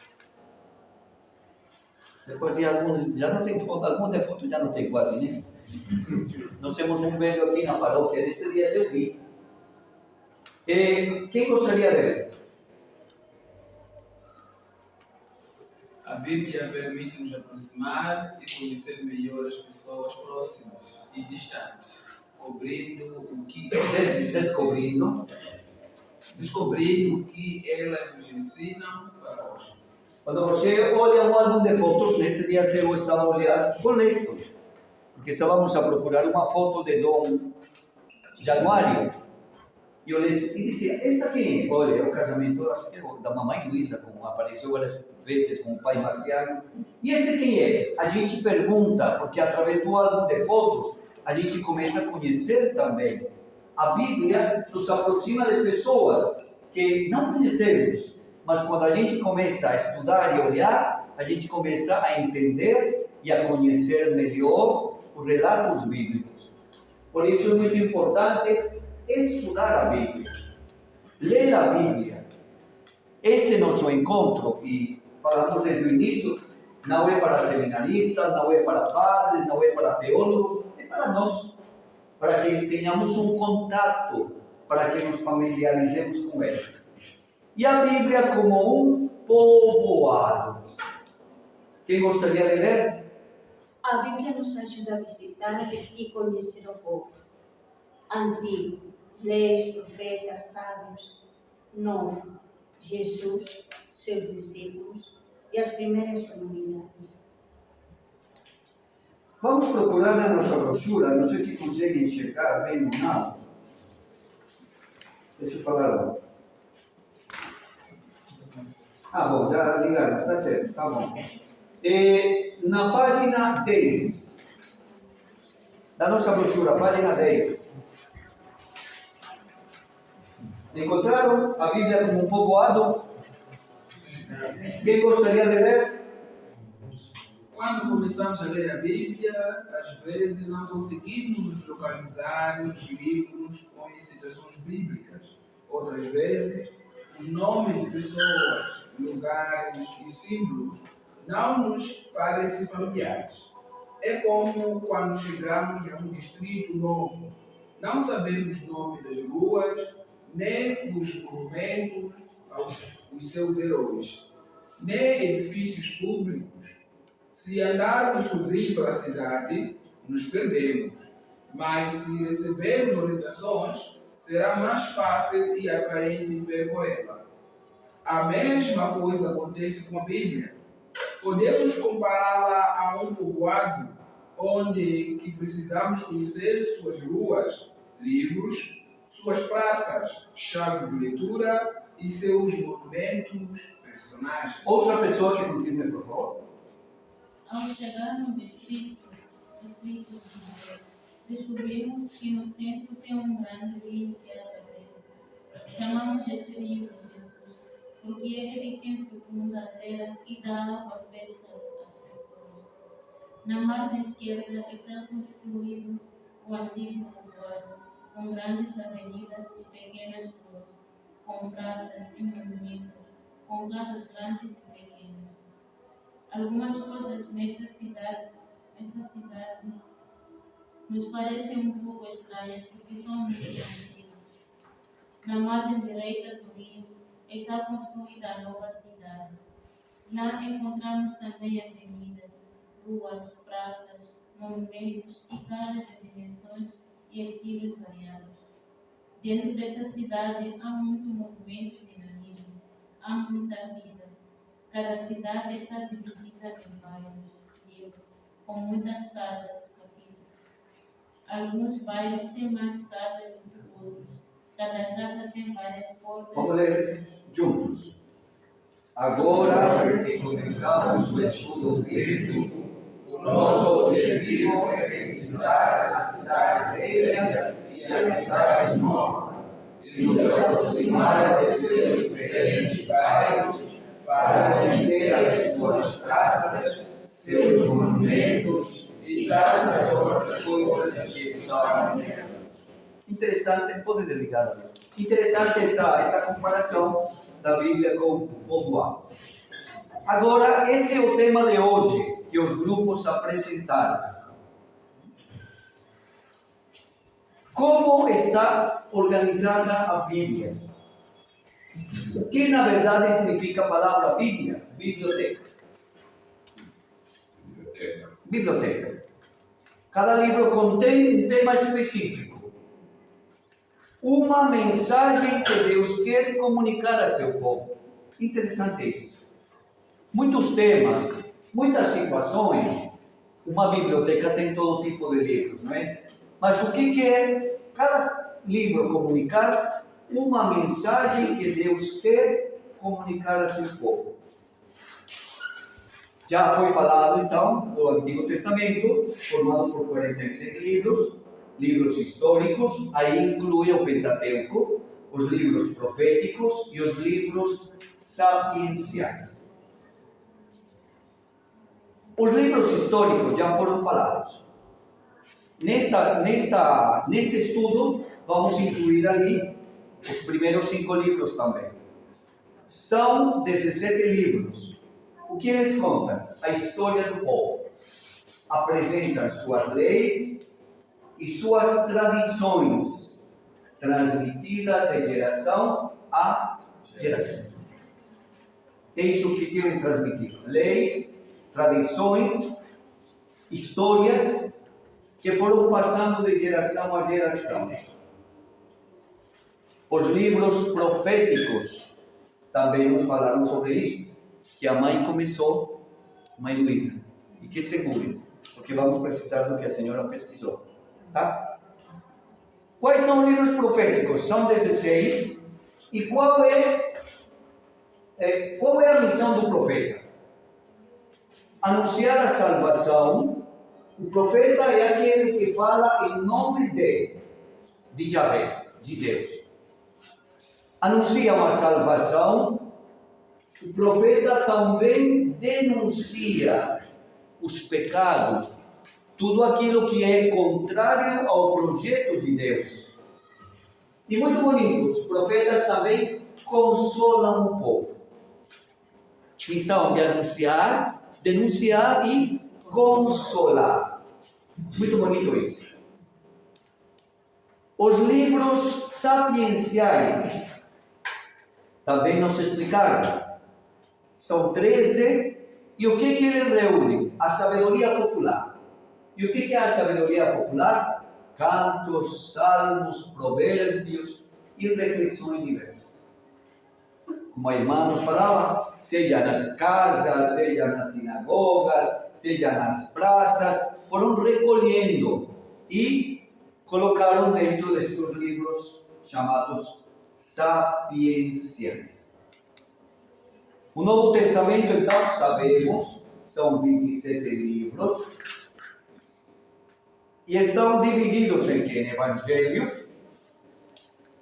Depois já não tem foto, álbum de fotos já não tem quase, né? Nós temos um velho aqui na paróquia, nesse dia eu vi. Quem gostaria de ler? A Bíblia permite nos aproximar e conhecer melhor as pessoas próximas e distantes, descobrindo o que elas nos ensinam para hoje. Quando você olha um álbum de fotos, neste dia eu estava a olhar com Nestor, porque estávamos a procurar uma foto de Dom Januário. E eu dizia, esta quem é? Olha, é o casamento, acho que é da mamãe Luísa, como apareceu várias vezes com o pai Marciano. E esse quem é? A gente pergunta, porque através do álbum de fotos, a gente começa a conhecer também. A Bíblia nos aproxima de pessoas que não conhecemos, mas quando a gente começa a estudar e olhar, a gente começa a entender e a conhecer melhor os relatos bíblicos. Por isso é muito importante estudar a Bíblia, ler a Bíblia. Este nosso encontro, e falamos desde o início, não é para seminaristas, não é para padres, não é para teólogos, é para nós, para que tenhamos um contato, para que nos familiarizemos com ele. E a Bíblia como um povoado. Quem gostaria de ler? A Bíblia nos ajuda a visitar e conhecer o povo antigo, leis, profetas, sábios. Novo, Jesus, seus discípulos e as primeiras comunidades. Vamos procurar na nossa brochura, não sei se conseguem enxergar bem ou não. Deixa eu falar. Bom, já ligaram, está certo, tá bom. Na página 10, da nossa brochura, página 10. Encontraram a Bíblia como um povoado? Quem gostaria de ler? Quando começamos a ler a Bíblia, às vezes não conseguimos nos localizar nos livros ou em citações bíblicas. Outras vezes, os nomes de pessoas, lugares e símbolos não nos parecem familiares. É como quando chegamos a um distrito novo. Não sabemos o nome das ruas, nem os monumentos aos seus heróis, nem edifícios públicos. Se andarmos sozinhos pela cidade, nos perdemos. Mas se recebermos orientações, será mais fácil e atraente percorrê-la. A mesma coisa acontece com a Bíblia. Podemos compará-la a um povoado, onde que precisamos conhecer suas ruas, livros, suas praças, chave de leitura e seus monumentos, personagens. Outra pessoa que continue, por favor. Ao chegar no distrito, descobrimos que no centro tem um grande rio que atravessa. Chamamos esse rio de Jesus, porque ele é quem fecunda a terra e dá água fresca às pessoas. Na margem esquerda está construído o antigo povoado, com grandes avenidas e pequenas ruas, com praças e monumentos, com casas grandes e pequenas. Algumas coisas nesta cidade nos parecem um pouco estranhas porque são muito antigas. Na margem direita do rio está construída a nova cidade. Lá encontramos também avenidas, ruas, praças, monumentos e casas de dimensões e estilos variados. Dentro desta cidade há muito movimento e dinamismo, há muita vida. Cada cidade está dividida em bairros, com muitas casas capítulos. Alguns bairros têm mais casas do que outros. Cada casa tem várias portas. Vamos ler juntos. Agora que começamos o estudo bíblico, o nosso objetivo é visitar a cidade velha e a cidade nova, e nos aproximar de seus diferentes bairros, para conhecer as suas praças, seus monumentos e tantas outras coisas que estão nelas. Interessante, pode desligar ali. Interessante essa comparação da Bíblia com o povoado. Agora, esse é o tema de hoje que os grupos apresentaram. Como está organizada a Bíblia? O que na verdade significa a palavra Bíblia? Biblioteca. Biblioteca. Cada livro contém um tema específico. Uma mensagem que Deus quer comunicar a seu povo. Interessante isso. Muitos temas, muitas situações. Uma biblioteca tem todo tipo de livros, não é? Mas o que é cada livro comunicar? Uma mensagem que Deus quer comunicar a seu povo. Já foi falado, então, do Antigo Testamento, formado por 46 livros, livros históricos, aí inclui o Pentateuco, os livros proféticos e os livros sapienciais. Os livros históricos já foram falados. Neste estudo, vamos incluir ali os primeiros 5 livros também. São 17 livros. O que eles contam? A história do povo. Apresentam suas leis e suas tradições, transmitidas de geração a geração. É isso que querem transmitir. Leis, tradições, histórias que foram passando de geração a geração. Os livros proféticos também nos falaram sobre isso, que a mãe começou, mãe Luísa, e que segure, porque vamos precisar do que a senhora pesquisou, tá? Quais são os livros proféticos? São 16, e qual é a missão do profeta? Anunciar a salvação. O profeta é aquele que fala em nome de Yahvé, de Deus. Anuncia uma salvação. O profeta também denuncia os pecados, tudo aquilo que é contrário ao projeto de Deus. E muito bonito, os profetas também consolam o povo. Missão de anunciar, denunciar e consolar. Muito bonito isso. Os livros sapienciais também nos explicaram. São 13, e o que eles reúnem? A sabedoria popular. E o que é a sabedoria popular? Cantos, salmos, provérbios e reflexões diversas. Como a irmã nos falava, seja nas casas, seja nas sinagogas, seja nas praças, foram recolhendo e colocaram dentro destes livros chamados sapienciais. O Novo Testamento, então, sabemos, são 27 livros e estão divididos em Evangelhos,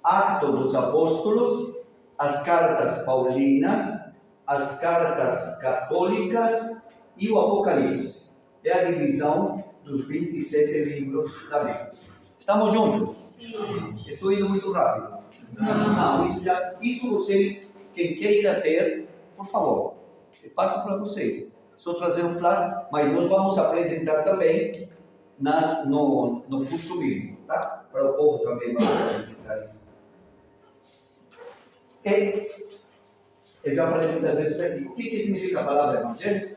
Atos dos Apóstolos, as cartas paulinas, as cartas católicas e o Apocalipse. É a divisão dos 27 livros da Bíblia. Estamos juntos? Sim. Estou indo muito rápido? Não, isso vocês, quem queira ter, por favor, eu passo para vocês. Só trazer um flash, mas nós vamos apresentar também no curso bíblico, tá? Para o povo também vamos apresentar isso. Eu já falei muitas vezes aqui. O que significa a palavra evangelho?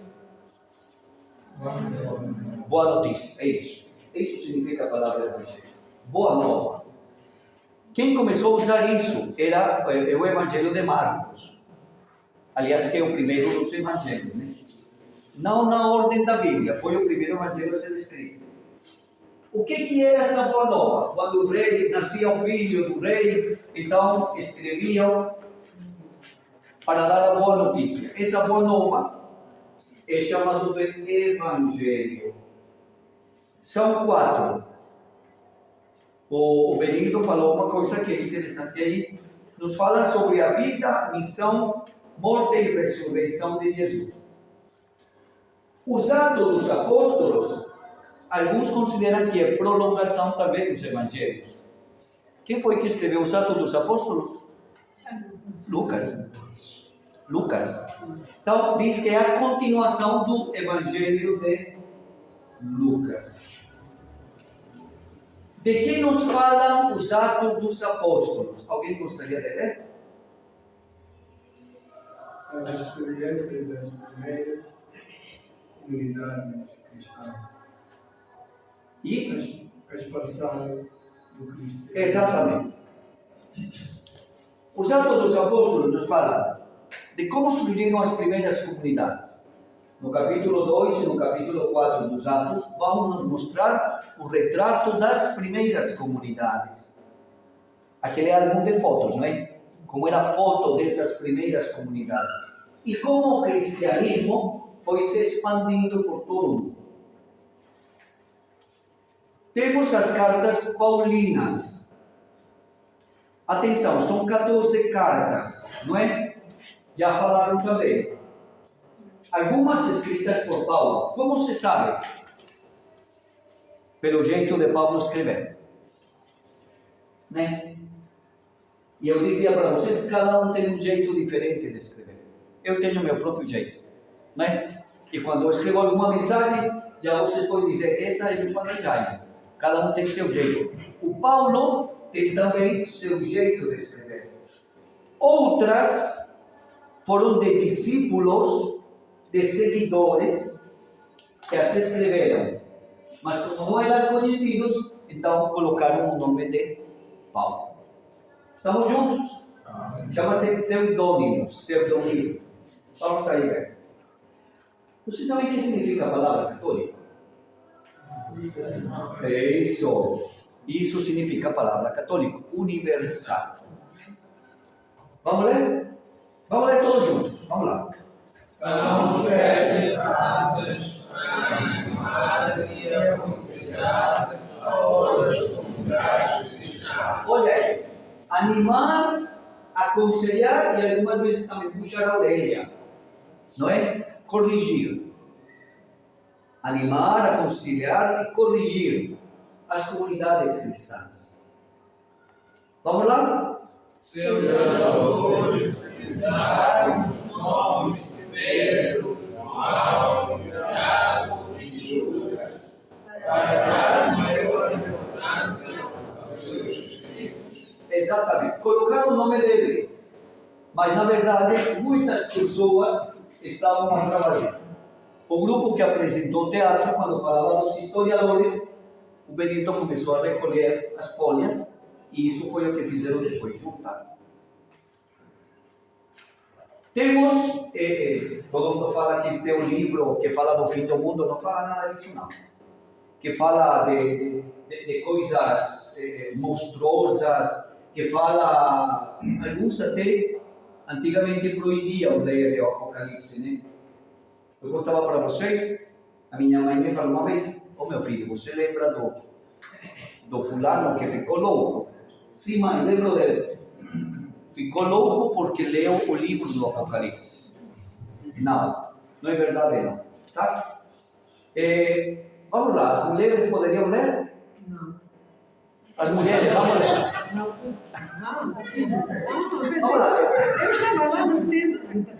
Boa notícia, é isso. Isso significa a palavra evangelho. Boa nova. Quem começou a usar isso era o Evangelho de Marcos. Aliás, que é o primeiro dos evangelhos, né? Não na ordem da Bíblia, foi o primeiro evangelho a ser escrito. O que era essa boa nova? Quando o rei nascia o filho do rei, então escreviam para dar a boa notícia. Essa boa nova é chamada de Evangelho. São 4. O Benito falou uma coisa que é interessante aí. Nos fala sobre a vida, missão morte e ressurreição de Jesus. Os Atos dos Apóstolos, alguns consideram que é prolongação também dos Evangelhos. Quem foi que escreveu os Atos dos Apóstolos? Lucas. Então, diz que é a continuação do Evangelho de Lucas. De quem nos falam os Atos dos Apóstolos? Alguém gostaria de ler? As experiências das primeiras comunidades cristãs. E? A expansão do cristianismo. Exatamente. Os Atos dos Apóstolos nos falam de como surgiram as primeiras comunidades. No capítulo 2 e no capítulo 4 dos Atos, vão nos mostrar o retrato das primeiras comunidades. Aquele álbum de fotos, não é? Como era a foto dessas primeiras comunidades. E como o cristianismo foi se expandindo por todo o mundo. Temos as cartas paulinas. Atenção, são 14 cartas, não é? Já falaram também. Algumas escritas por Paulo. Como se sabe? Pelo jeito de Paulo escrever. Né? E eu dizia para vocês, cada um tem um jeito diferente de escrever. Eu tenho meu próprio jeito. Né? E quando eu escrevo alguma mensagem, já vocês podem dizer que essa é do Padre Jaime. Cada um tem seu jeito. O Paulo tem também seu jeito de escrever. Outras foram de discípulos, de seguidores, que as escreveram. Mas como não eram conhecidos, então colocaram o nome de Paulo. Estamos juntos? Chama-se pseudônimo. Vamos aí ver. Vocês sabem o que significa a palavra católico? Isso significa a palavra católico, universal. Vamos ler? Vamos ler todos juntos. Vamos lá. São sete cartas animada e aconselhada a todas as comunidades cristãs. Olha aí. Animar, aconselhar e algumas vezes também puxar a orelha. Não é? Corrigir. Animar, aconselhar e corrigir as comunidades cristãs. Vamos lá? Seus autores utilizaram os nomes de Pedro, João, Tiago e Judas para dar maior importância aos seus escritos. Exatamente. Colocaram o nome deles. Mas, na verdade, muitas pessoas estavam a trabalhar. O grupo que apresentou o teatro, quando falava dos historiadores, o Benito começou a recolher as folhas e isso foi o que fizeram depois, juntar. Temos, todo mundo fala que este é um livro que fala do fim do mundo, não fala nada disso não. Que fala de coisas monstruosas, que fala, alguns até antigamente proibiam ler o Apocalipse, né? Eu contava para vocês, a minha mãe me falou uma vez, meu filho, você lembra do fulano que ficou louco? Sim, mãe, lembro dele. Ficou louco porque leu o livro do Apocalipse. Não é verdade não. Tá? Vamos lá, as mulheres poderiam ler? Não. As mulheres, vamos ler. Vamos lá. Eu estava lá no tempo.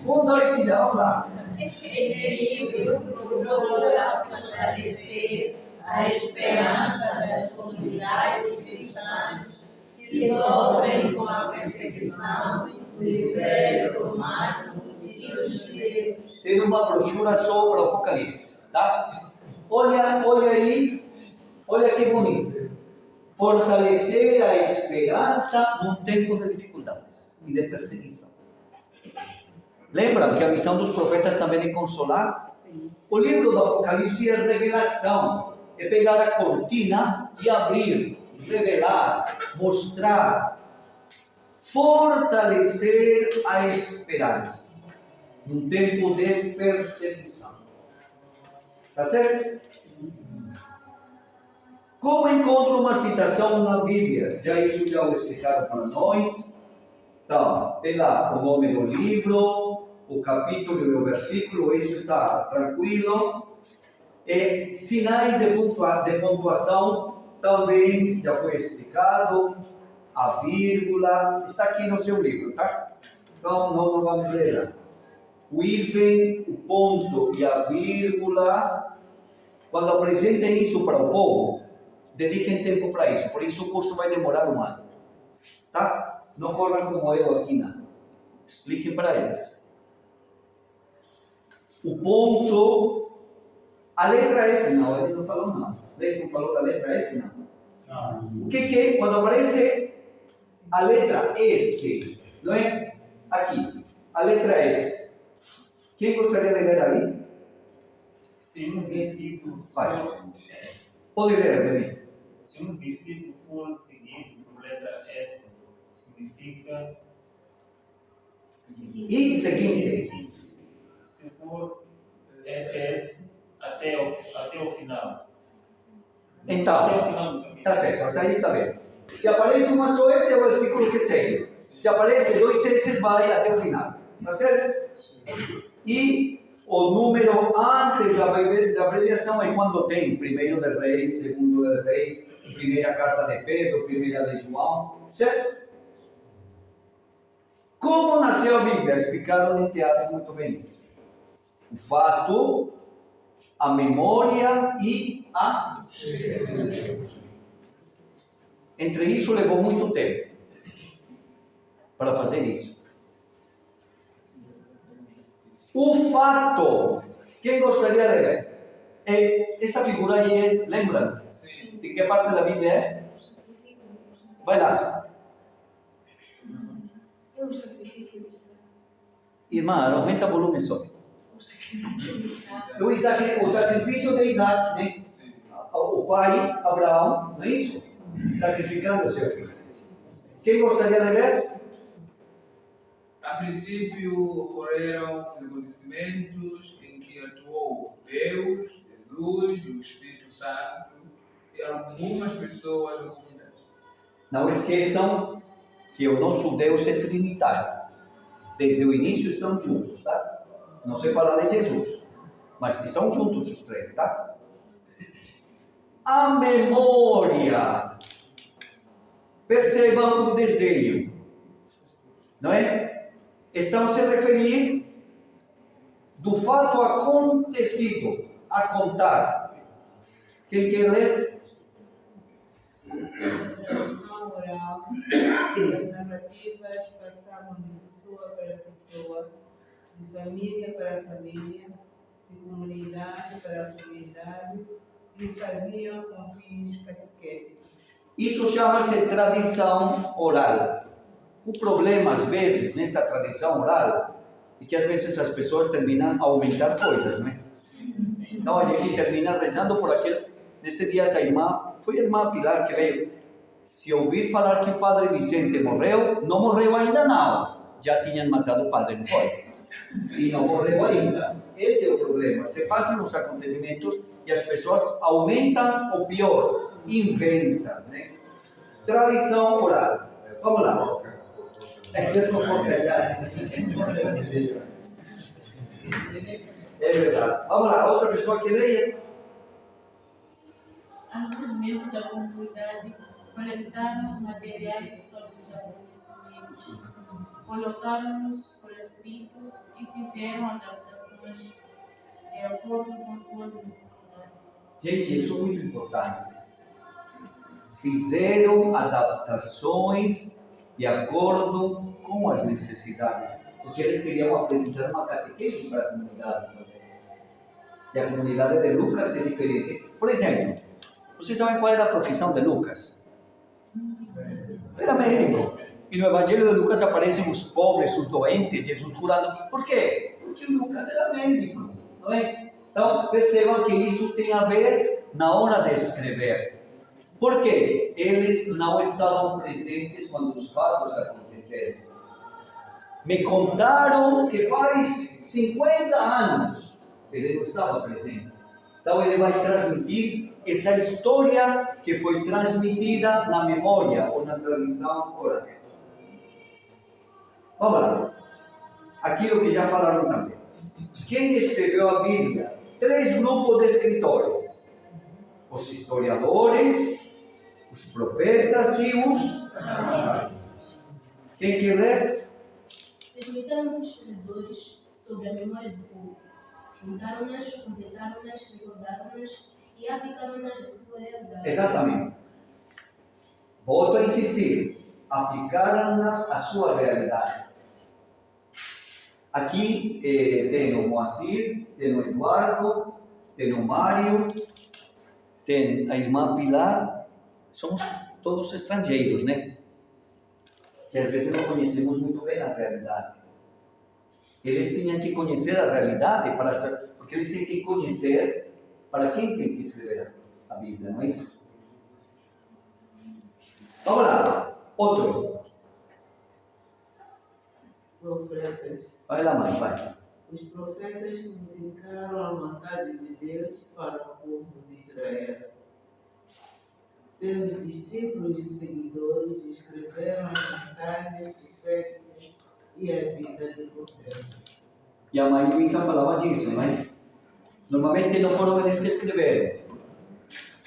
1, 2, 3, vamos lá. Este livro procura fortalecer a esperança das comunidades cristãs que sofrem com a perseguição do Império Romano e dos judeus. Tem uma brochura sobre o Apocalipse, tá? Olha aí, olha que bonito. Fortalecer a esperança num tempo de dificuldades e de perseguição. Lembram que a missão dos profetas também é consolar? Sim. O livro do Apocalipse é revelação. É pegar a cortina e abrir, revelar, mostrar, fortalecer a esperança num tempo de perseguição. Tá certo? Como encontro uma citação na Bíblia? Já isso já o explicaram para nós. Então, tem lá o nome do livro, o capítulo e o versículo, isso está tranquilo. E sinais de pontuação também já foi explicado. A vírgula está aqui no seu livro, tá? Então, não vamos ler. O hífen, o ponto e a vírgula, quando apresentem isso para o povo, dediquem tempo para isso. Por isso o curso vai demorar um ano, tá? Não corram como eu aqui, não. Expliquem para eles. O ponto, a letra S, não, ele não falou não. Ele não falou da letra S, não. O que é? Quando aparece a letra S, não é? Aqui, a letra S. Quem gostaria de ler ali? Se um versículo pode ler, Benito. Se um versículo for seguido por letra S, significa e seguinte. Se for SS até o final. Então, tá certo, até aí está bem. Se aparece uma só S, é o versículo que segue. Se aparece dois S, vai até o final. Tá certo? E o número antes da abreviação é quando tem primeiro de Reis, segundo de Reis, primeira carta de Pedro, primeira de João, certo? Como nasceu a Bíblia? Explicaram no teatro muito bem isso. O fato, a memória e a... Entre isso levou muito tempo para fazer isso. O fato, quem gostaria de ler? Essa figura aí, lembra? De que parte da Bíblia é? Vai lá. É o sacrifício de Isaac. Irmã, aumenta o volume só. O sacrifício de Isaac. O sacrifício de Isaac, né? O pai, Abraão, não é isso? Sacrificando o seu filho. Quem gostaria de ler? A princípio ocorreram acontecimentos em que atuou Deus, Jesus e o Espírito Santo e algumas pessoas da comunidade. Não esqueçam que o nosso Deus é trinitário. Desde o início estão juntos, tá? Não sei falar de Jesus, mas estão juntos os três, tá? A memória. Percebam o desenho, não é? Estão se referindo do fato acontecido a contar. Quem quer ler? Tradição oral, as narrativas passavam de pessoa para pessoa, de família para família, de comunidade para comunidade, e faziam com fins catequéticos. Isso chama-se tradição oral. O problema, às vezes, nessa tradição oral, é que às vezes as pessoas terminam a aumentar coisas, né? Então a gente termina rezando por aquilo. Nesse dia, essa irmã, foi a irmã Pilar que veio. Se ouvir falar que o padre Vicente morreu, não morreu ainda não. Já tinham matado o padre, não foi? E não morreu ainda. Esse é o problema. Se passam os acontecimentos e as pessoas aumentam o pior, inventam, né? Tradição oral. Vamos lá. Essa é verdade. Vamos lá, outra pessoa que leia. Alguns membros da comunidade coletaram materiais sobre os acontecimentos, colocaram-nos por escrito e fizeram adaptações de acordo com suas necessidades. Gente, isso é muito importante. Fizeram adaptações de acordo com as necessidades, porque eles queriam apresentar uma catequese para a comunidade. E a comunidade de Lucas é diferente. Por exemplo, vocês sabem qual era a profissão de Lucas? Era médico. E no Evangelho de Lucas aparecem os pobres, os doentes, Jesus curando. Por quê? Porque Lucas era médico, não é? Então, percebam que isso tem a ver na hora de escrever. Por quê? Eles não estavam presentes quando os fatos aconteceram. Me contaram que faz 50 anos ele não estava presente. Então ele vai transmitir essa história que foi transmitida na memória ou na tradição oral. Vamos lá. Aquilo que já falaram também. Quem escreveu a Bíblia? 3 grupos de escritores: os historiadores, os profetas e os sábios. Quem quer ler? Definiram os historiadores sobre a memória do povo. Juntaram-nas, completaram-nas, recordaram-nas e aplicaram-nas à sua realidade. Exatamente. Volto a insistir. Aplicaram-nas à sua realidade. Aqui tem o Moacir, tem o Eduardo, tem o Mário, tem a irmã Pilar. Somos todos estrangeiros, né? Que às vezes não conhecemos muito bem a realidade. Eles tinham que conhecer a realidade, porque eles têm que conhecer para quem tem que escrever a Bíblia, não é isso? Vamos lá, outro. Profetas. Vai lá, mãe, vai. Os profetas comunicaram a vontade de Deus para o povo de Israel. Seus discípulos e seguidores escreveram as mensagens proféticas e a vida do profeta. E a mãe Luísa falava disso, não é? Normalmente não foram eles que escreveram,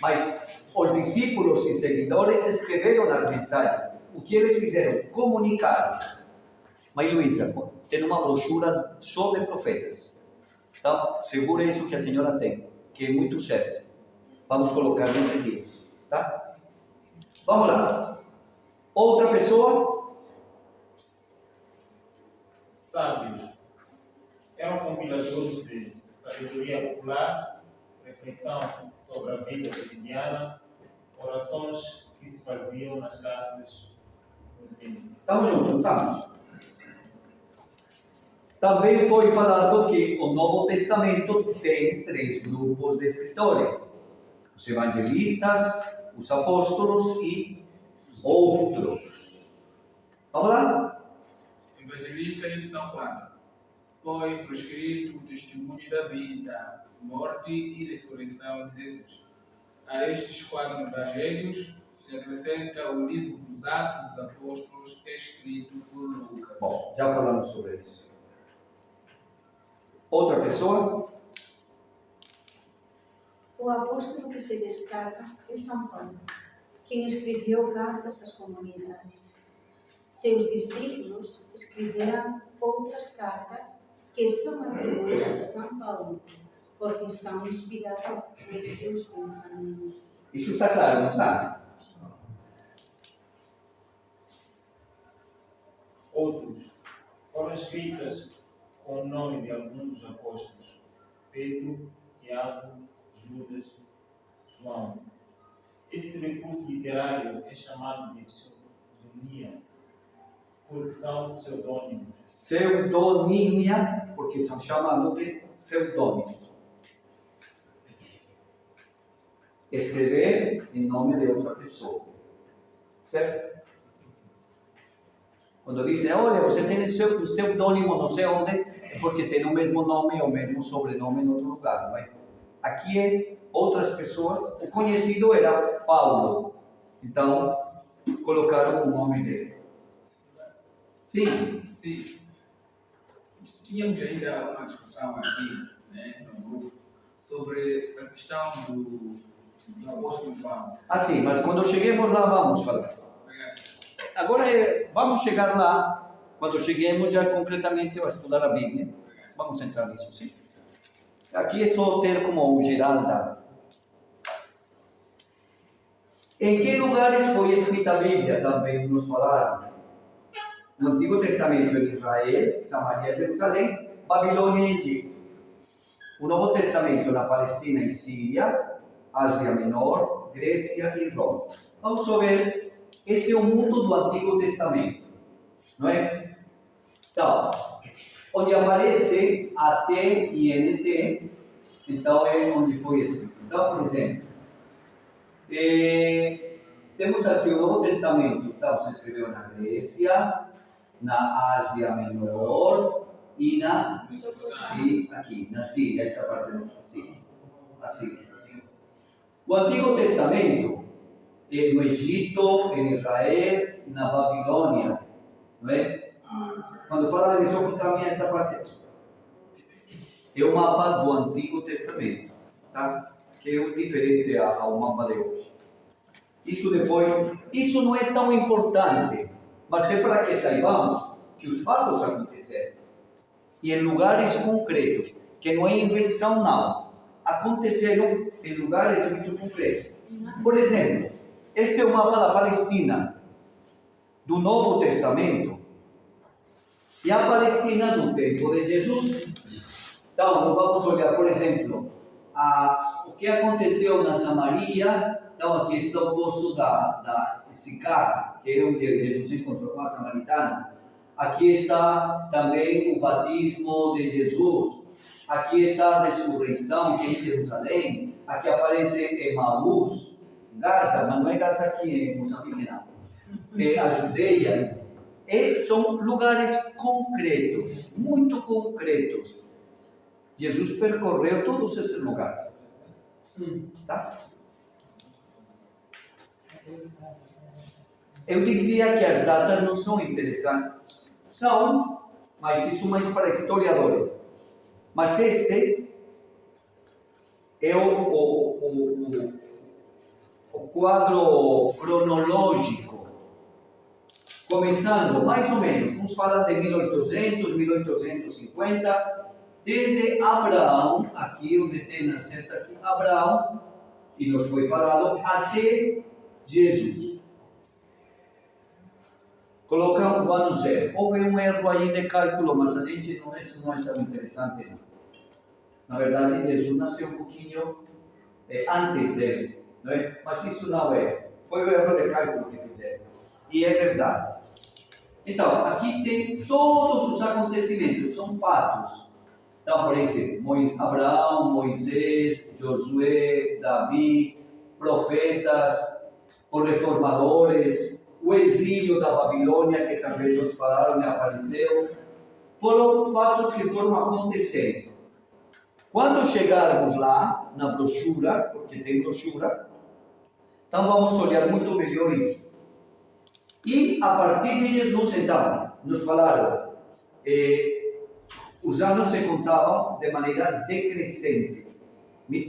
mas os discípulos e seguidores escreveram as mensagens. O que eles fizeram? Comunicaram. Mãe Luísa, tem uma brochura sobre profetas. Então, segura isso que a senhora tem, que é muito certo. Vamos colocar nesse dia, tá? Vamos lá. Outra pessoa? Sábios. Eram compiladores de sabedoria popular, reflexão sobre a vida cotidiana, orações que se faziam nas casas do templo. Estamos juntos, não estamos? Também foi falado que o Novo Testamento tem 3 grupos de escritores: os evangelistas, os apóstolos e outros. Vamos lá? Evangelistas são 4. Foi proscrito o testemunho da vida, morte e ressurreição de Jesus. A estes 4 evangelhos se acrescenta o livro dos Atos dos Apóstolos, escrito por Lucas. Bom, já falamos sobre isso. Outra pessoa? O apóstolo que se destaca é São Paulo, quem escreveu cartas às comunidades. Seus discípulos escreveram outras cartas que são atribuídas a São Paulo, porque são inspiradas em seus pensamentos. Isso está claro, não está? Outros foram escritas com o nome de alguns dos apóstolos: Pedro, Tiago, Judas, João. Esse recurso literário é chamado de pseudonímia, porque são pseudônimos. Pseudonímia, porque são chamados de pseudônimos. Escrever em nome de outra pessoa. Certo? Quando dizem, olha, você tem o pseudônimo não sei onde, é porque tem o mesmo nome ou o mesmo sobrenome em outro lugar, não é? Aqui é outras pessoas. O conhecido era Paulo, então colocaram o nome dele. Sim. Sim. Tínhamos ainda uma discussão aqui, né, no grupo, sobre a questão do apóstolo João. Ah, sim, mas quando cheguemos lá vamos falar. Agora vamos chegar lá, quando cheguemos já concretamente a estudar a Bíblia. Vamos entrar nisso, sim. Aqui é só ter como o geral da. Em que lugares foi escrita a Bíblia? Também nos falaram. No Antigo Testamento em Israel, Samaria, Jerusalém, Babilônia e Egito. O Novo Testamento na Palestina e Síria, Ásia Menor, Grécia e Roma. Vamos só ver. Esse é o mundo do Antigo Testamento, não é? Então, onde aparece AT e NT, então é onde foi escrito. Então, por exemplo, temos aqui o Novo Testamento, então se escreveu na Grécia, na Ásia Menor e na Síria, essa parte da Síria. O Antigo Testamento no Egito, em Israel, na Babilônia, não é? Quando fala da Mesopotâmia, esta parte aqui. É o mapa do Antigo Testamento, tá? Que é diferente ao mapa de hoje. Isso depois, isso não é tão importante, mas é para que saibamos que os fatos aconteceram. E em lugares concretos, que não é invenção não, aconteceram em lugares muito concretos. Por exemplo, este é o mapa da Palestina, do Novo Testamento, e a Palestina no tempo de Jesus. Então, vamos olhar, por exemplo, o que aconteceu na Samaria. Então, aqui está o poço da Sicar, que é onde Jesus encontrou com a samaritana. Aqui está também o batismo de Jesus. Aqui está a ressurreição, que é em Jerusalém. Aqui aparece Emaús, Gaza, mas não é Gaza aqui em Moçambique, não. É a Judeia. São lugares concretos, muito concretos. Jesus percorreu todos esses lugares. Tá? Eu dizia que as datas não são interessantes. São, mas isso mais para historiadores. Mas este é o quadro cronológico. Começando mais ou menos, uns falam de 1800, 1850, desde Abraão, aqui onde tem na seta aqui, Abraão, e nos foi falado, até Jesus. Colocamos o ano zero. Houve um erro aí de cálculo, mas a gente isso não é tão interessante. Não. Na verdade, Jesus nasceu um pouquinho antes dele, não é? Mas isso não é. Foi o erro de cálculo que fizeram. E é verdade. Então, aqui tem todos os acontecimentos, são fatos. Então, por exemplo, Abraão, Moisés, Josué, Davi, profetas, os reformadores, o exílio da Babilônia, que também nos falaram e apareceu. Foram fatos que foram acontecendo. Quando chegarmos lá, na brochura, porque tem brochura, então vamos olhar muito melhor isso. E a partir de Jesus, então, nos falaram, os anos se contavam de maneira decrescente.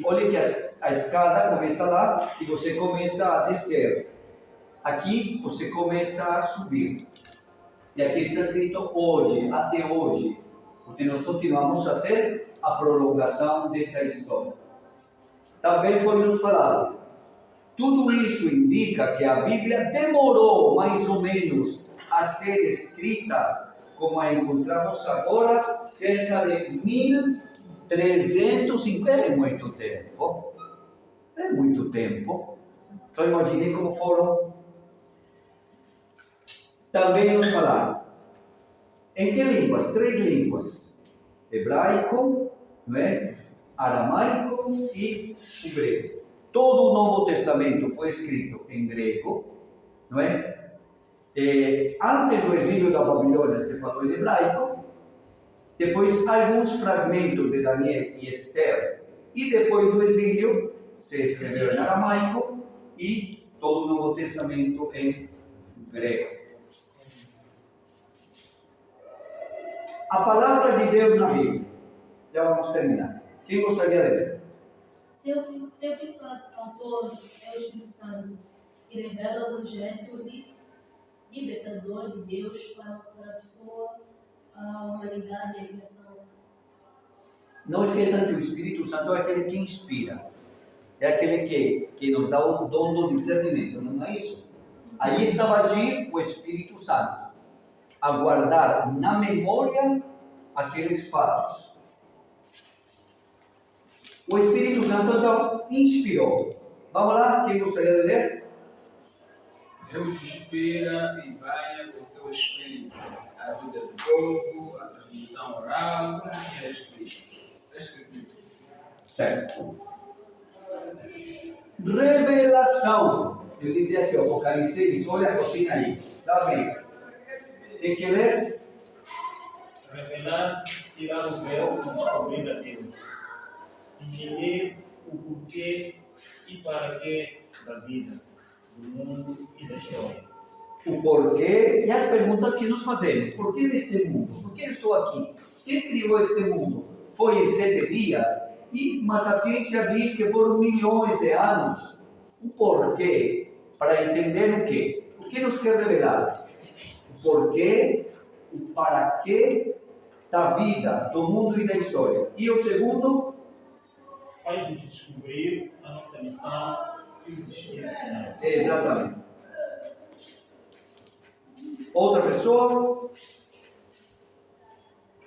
Olha que a escada começa lá e você começa a descer. Aqui você começa a subir. E aqui está escrito hoje, até hoje. Porque nós continuamos a ser a prolongação dessa história. Também foi nos falado. Tudo isso indica que a Bíblia demorou mais ou menos a ser escrita, como a encontramos agora, cerca de 1350. É muito tempo. É muito tempo. Então imagine como foram. Também nos falaram. Em que línguas? 3 línguas. Hebraico, não é? Aramaico e o grego. Todo o Novo Testamento foi escrito em grego, não é? Antes do exílio da Babilônia se falou em hebraico, depois alguns fragmentos de Daniel e Esther, e depois do exílio se escreveu em aramaico e todo o Novo Testamento em grego. A palavra de Deus na Bíblia. Já vamos terminar. Quem gostaria de ler? Seu principal autor é o Espírito Santo, que revela o projeto libertador de Deus para a pessoa, a humanidade e a criação. Não esqueçam que o Espírito Santo é aquele que inspira. É aquele que nos dá o dom do discernimento, não é isso? Aí estava a agir o Espírito Santo, a guardar na memória aqueles fatos. O Espírito Santo então inspirou. Vamos lá, quem gostaria de ler? Deus inspira e banha com seu Espírito a vida do povo, a transmissão oral e a escritura. Certo. Revelação. Eu dizia aqui, Apocalipse diz, olha a cortina aí. Está bem. Tem que ler? Revelar, tirar o véu e descobrir a Deus. Entender o porquê e para quê da vida, do mundo e da história. o porquê e as perguntas que nos fazemos. Por que neste mundo? Por que eu estou aqui? Quem criou este mundo? Foi em 7 dias? Mas a ciência diz que foram milhões de anos. O porquê? Para entender o quê? O que nos quer revelar? O porquê, o para quê da vida, do mundo e da história. E o segundo? Faz-nos descobrir a nossa missão e o destino final. Exatamente. Outra pessoa?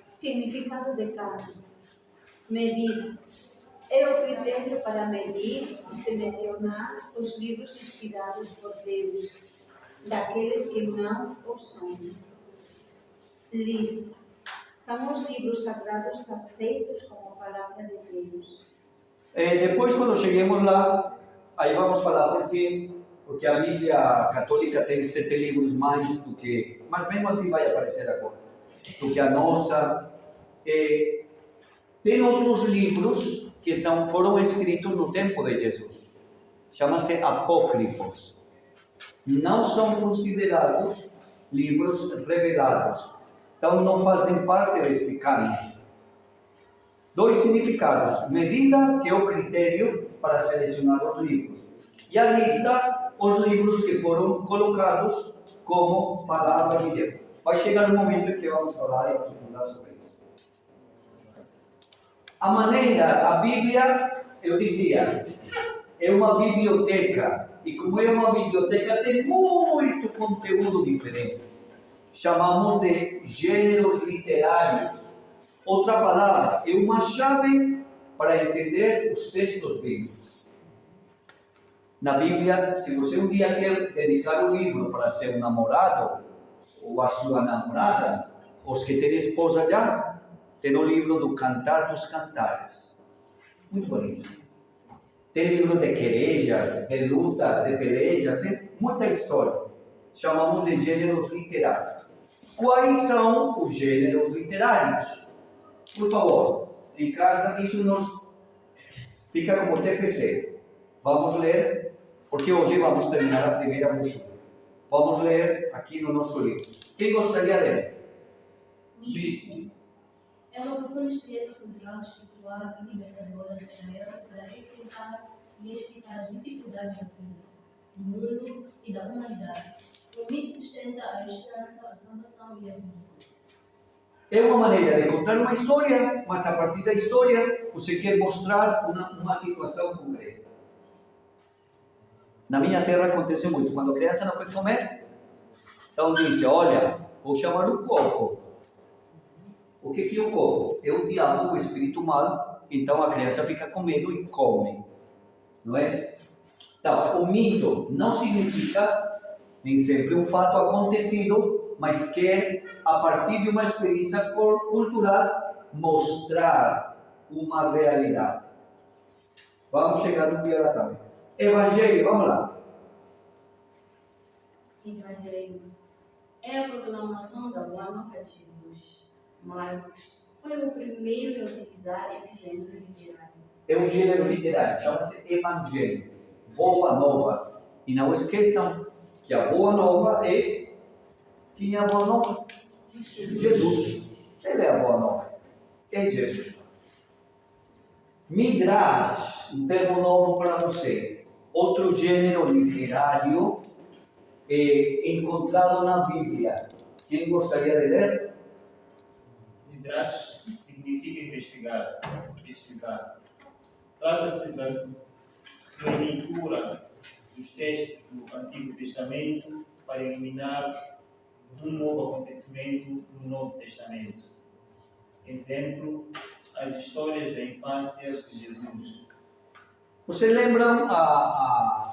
Significado de cada. Medida. É o critério para medir e selecionar os livros inspirados por Deus, daqueles que não o são. Lista. São os livros sagrados aceitos como palavra de Deus. Depois, quando cheguemos lá, aí vamos falar porque a Bíblia Católica tem 7 livros mais do que, mas mesmo assim vai aparecer agora, do que a nossa. Tem outros livros que foram escritos no tempo de Jesus, chama-se apócrifos. Não são considerados livros revelados, então não fazem parte deste cânone. 2 significados: medida, que é o critério para selecionar os livros, e a lista, os livros que foram colocados como palavra de Deus. Vai chegar um momento em que vamos falar e aprofundar sobre isso. A Bíblia, eu dizia, é uma biblioteca, e como é uma biblioteca, tem muito conteúdo diferente. Chamamos de gêneros literários. Outra palavra, é uma chave para entender os textos bíblicos. Na Bíblia, se você um dia quer dedicar um livro para seu namorado ou a sua namorada, os que têm esposa já, tem o livro do Cantar dos Cantares. Muito bonito. Tem livro de querejas, de lutas, de pelejas, tem muita história. Chamamos de gêneros literários. Quais são os gêneros literários? Por favor, em casa isso nos fica como TPC. Vamos ler, porque hoje vamos terminar a primeira brochura. Vamos ler aqui no nosso livro. Quem gostaria de ler? É uma profunda experiência cultural, espiritual e libertadora de Israel para enfrentar e explicar as dificuldades da vida, do mundo e da humanidade. O mito sustenta a esperança, a salvação e a vida. É uma maneira de contar uma história, mas a partir da história você quer mostrar uma situação concreta. Na minha terra acontece muito. Quando a criança não quer comer, então diz: olha, vou chamar o coco. O que é o coco? É o diabo, o espírito mal. Então a criança fica com medo e come. Não é? Então, o mito não significa nem sempre um fato acontecido, mas quer, a partir de uma experiência cultural, mostrar uma realidade. Vamos chegar no dia da tarde. Evangelho, vamos lá. Evangelho é a proclamação da boa nova de Jesus. Marcos foi o primeiro a utilizar esse gênero literário. É um gênero literário, chama-se Evangelho, Boa Nova. E não esqueçam que a Boa Nova é... Quem é a Boa Nova? Jesus. Ele é a Boa Nova. É Jesus. Midrash, um termo novo para vocês. Outro gênero literário encontrado na Bíblia. Quem gostaria de ler? Midrash significa investigar, pesquisar. Trata-se da releitura dos textos do Antigo Testamento para eliminar um novo acontecimento no Novo Testamento. Exemplo, as histórias da infância de Jesus. Vocês lembram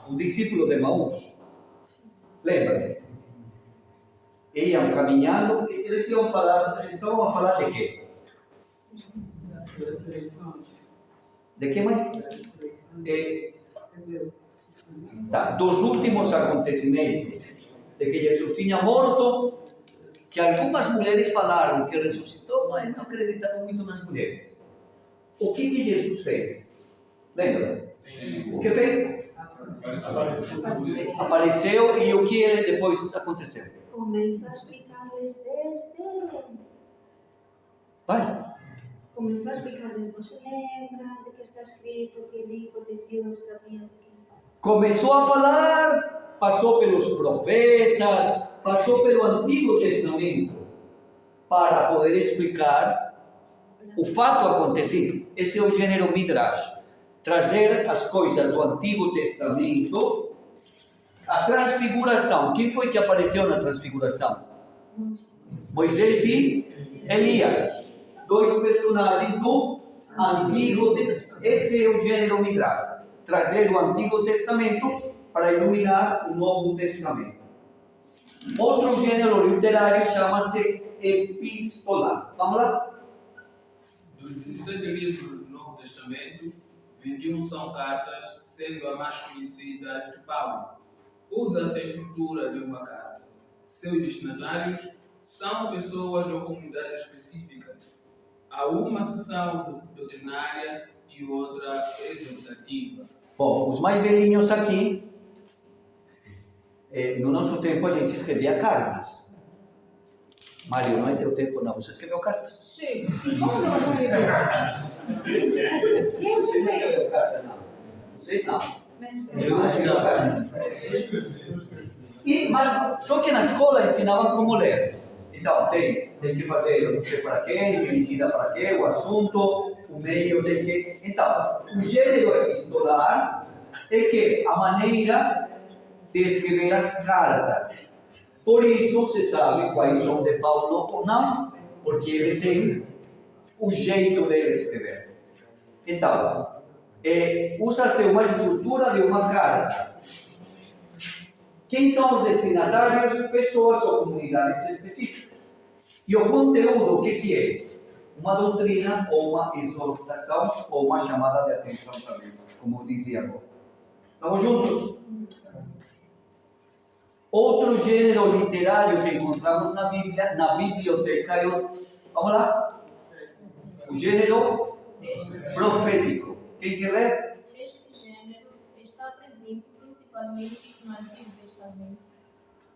o discípulo de Emaús? Lembram? Iam caminhando e eles estavam a falar de quê? De que, mãe? Dos últimos acontecimentos, de que Jesus tinha morto, que algumas mulheres falaram que ressuscitou, mas não acreditaram muito nas mulheres. O que Jesus fez? Lembra? O que fez? Apareceu e o que depois aconteceu? Começou a explicar-lhes desde... Vai. Começou a explicar-lhes, você lembra de que está escrito que el Hijo de Dios sabia que... Começou a falar, passou pelos profetas, passou pelo Antigo Testamento, para poder explicar o fato acontecido. Esse é o gênero Midrash. Trazer as coisas do Antigo Testamento, a transfiguração. Quem foi que apareceu na transfiguração? Moisés e Elias. Dois personagens do Antigo Testamento. Esse é o gênero Midrash. Trazer o Antigo Testamento para iluminar o Novo Testamento. Outro gênero literário chama-se epistolar. Vamos lá? Dos 27 livros do Novo Testamento, 21 são cartas, sendo a mais conhecida de Paulo. Usa-se a estrutura de uma carta. Seus destinatários são pessoas ou comunidades específicas. Há uma seção doutrinária e outra exortativa. Bom, os mais velhinhos aqui, no nosso tempo a gente escrevia cartas. Mário, não é teu tempo não, você escreveu cartas? Sim. Como não escreveu? Quem escreveu cartas? Não. Vocês não. Eu não escrevi cartas. Mas só que na escola ensinavam como ler. Então, tem que fazer, eu não sei para quem, dirigida para quê, o assunto, o meio tem que... Então, o gênero epistolar é que a maneira de escrever as cartas. Por isso, se sabe quais são de Paulo ou não, porque ele tem o jeito de escrever. Então, usa-se uma estrutura de uma carta. Quem são os destinatários? Pessoas ou comunidades específicas. E o conteúdo, o que é? Uma doutrina ou uma exortação ou uma chamada de atenção também, como dizia agora. Estamos juntos? Outro gênero literário que encontramos na Bíblia, na biblioteca, vamos lá? O gênero profético. Quem quer ler? Este gênero está presente principalmente no Antigo Testamento.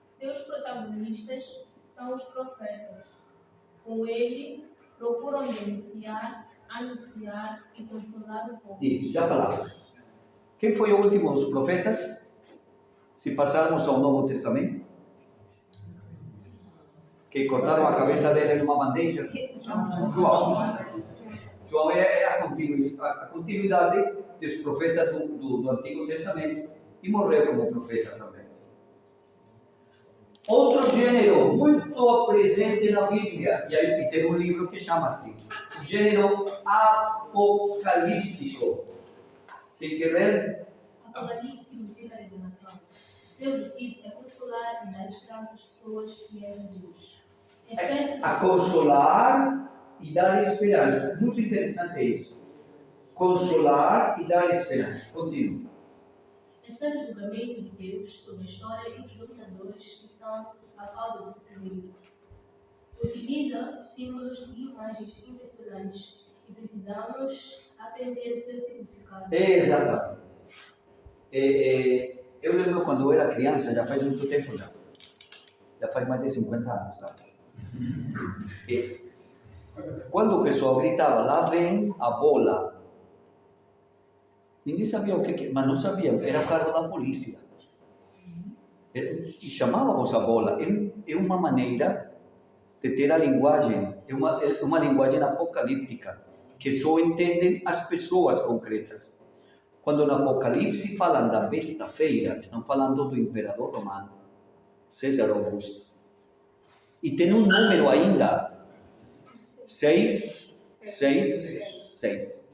Seus protagonistas são os profetas. Com ele, procuram denunciar, anunciar e consolar o povo. Isso, já falamos. Quem foi o último dos profetas? Se passarmos ao Novo Testamento, que cortaram a cabeça dele numa bandeja. João é a continuidade dos profetas do Antigo Testamento e morreu como profeta também. Outro gênero muito presente na Bíblia, e aí tem um livro que chama-se o gênero apocalíptico. Quem quer ler? Apocalipse significa revelação. Seu objetivo é consolar e dar esperança às pessoas fiéis a Jesus. A consolar e dar esperança. Muito interessante isso. Consolar e dar esperança. Continua. Este é o julgamento de Deus sobre a história e os dominadores que são a causa do sofrimento. Utiliza símbolos e imagens impressionantes e precisamos aprender o seu significado. Exatamente. Eu lembro quando eu era criança, já faz muito tempo já. Já faz mais de 50 anos. Tá? Quando o pessoal gritava, lá vem a bola. Ninguém sabia o que, mas não sabia, era o carro da polícia. E chamávamos a bola. É uma maneira de ter a linguagem, é uma linguagem apocalíptica, que só entendem as pessoas concretas. Quando no Apocalipse falam da besta-feira, estão falando do imperador romano, César Augusto. E tem um número ainda, 666.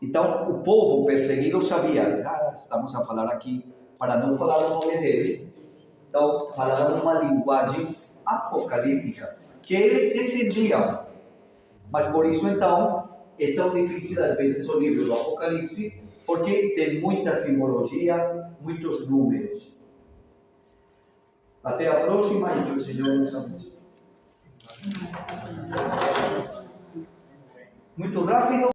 Então, o povo perseguido sabia, estamos a falar aqui, para não falar o nome deles, então, falavam uma linguagem apocalíptica, que eles entendiam. Mas por isso, então, é tão difícil, às vezes, o livro do Apocalipse, porque tem muita simbologia, muitos números. Até a próxima e que o Senhor nos abençoe. Muito rápido.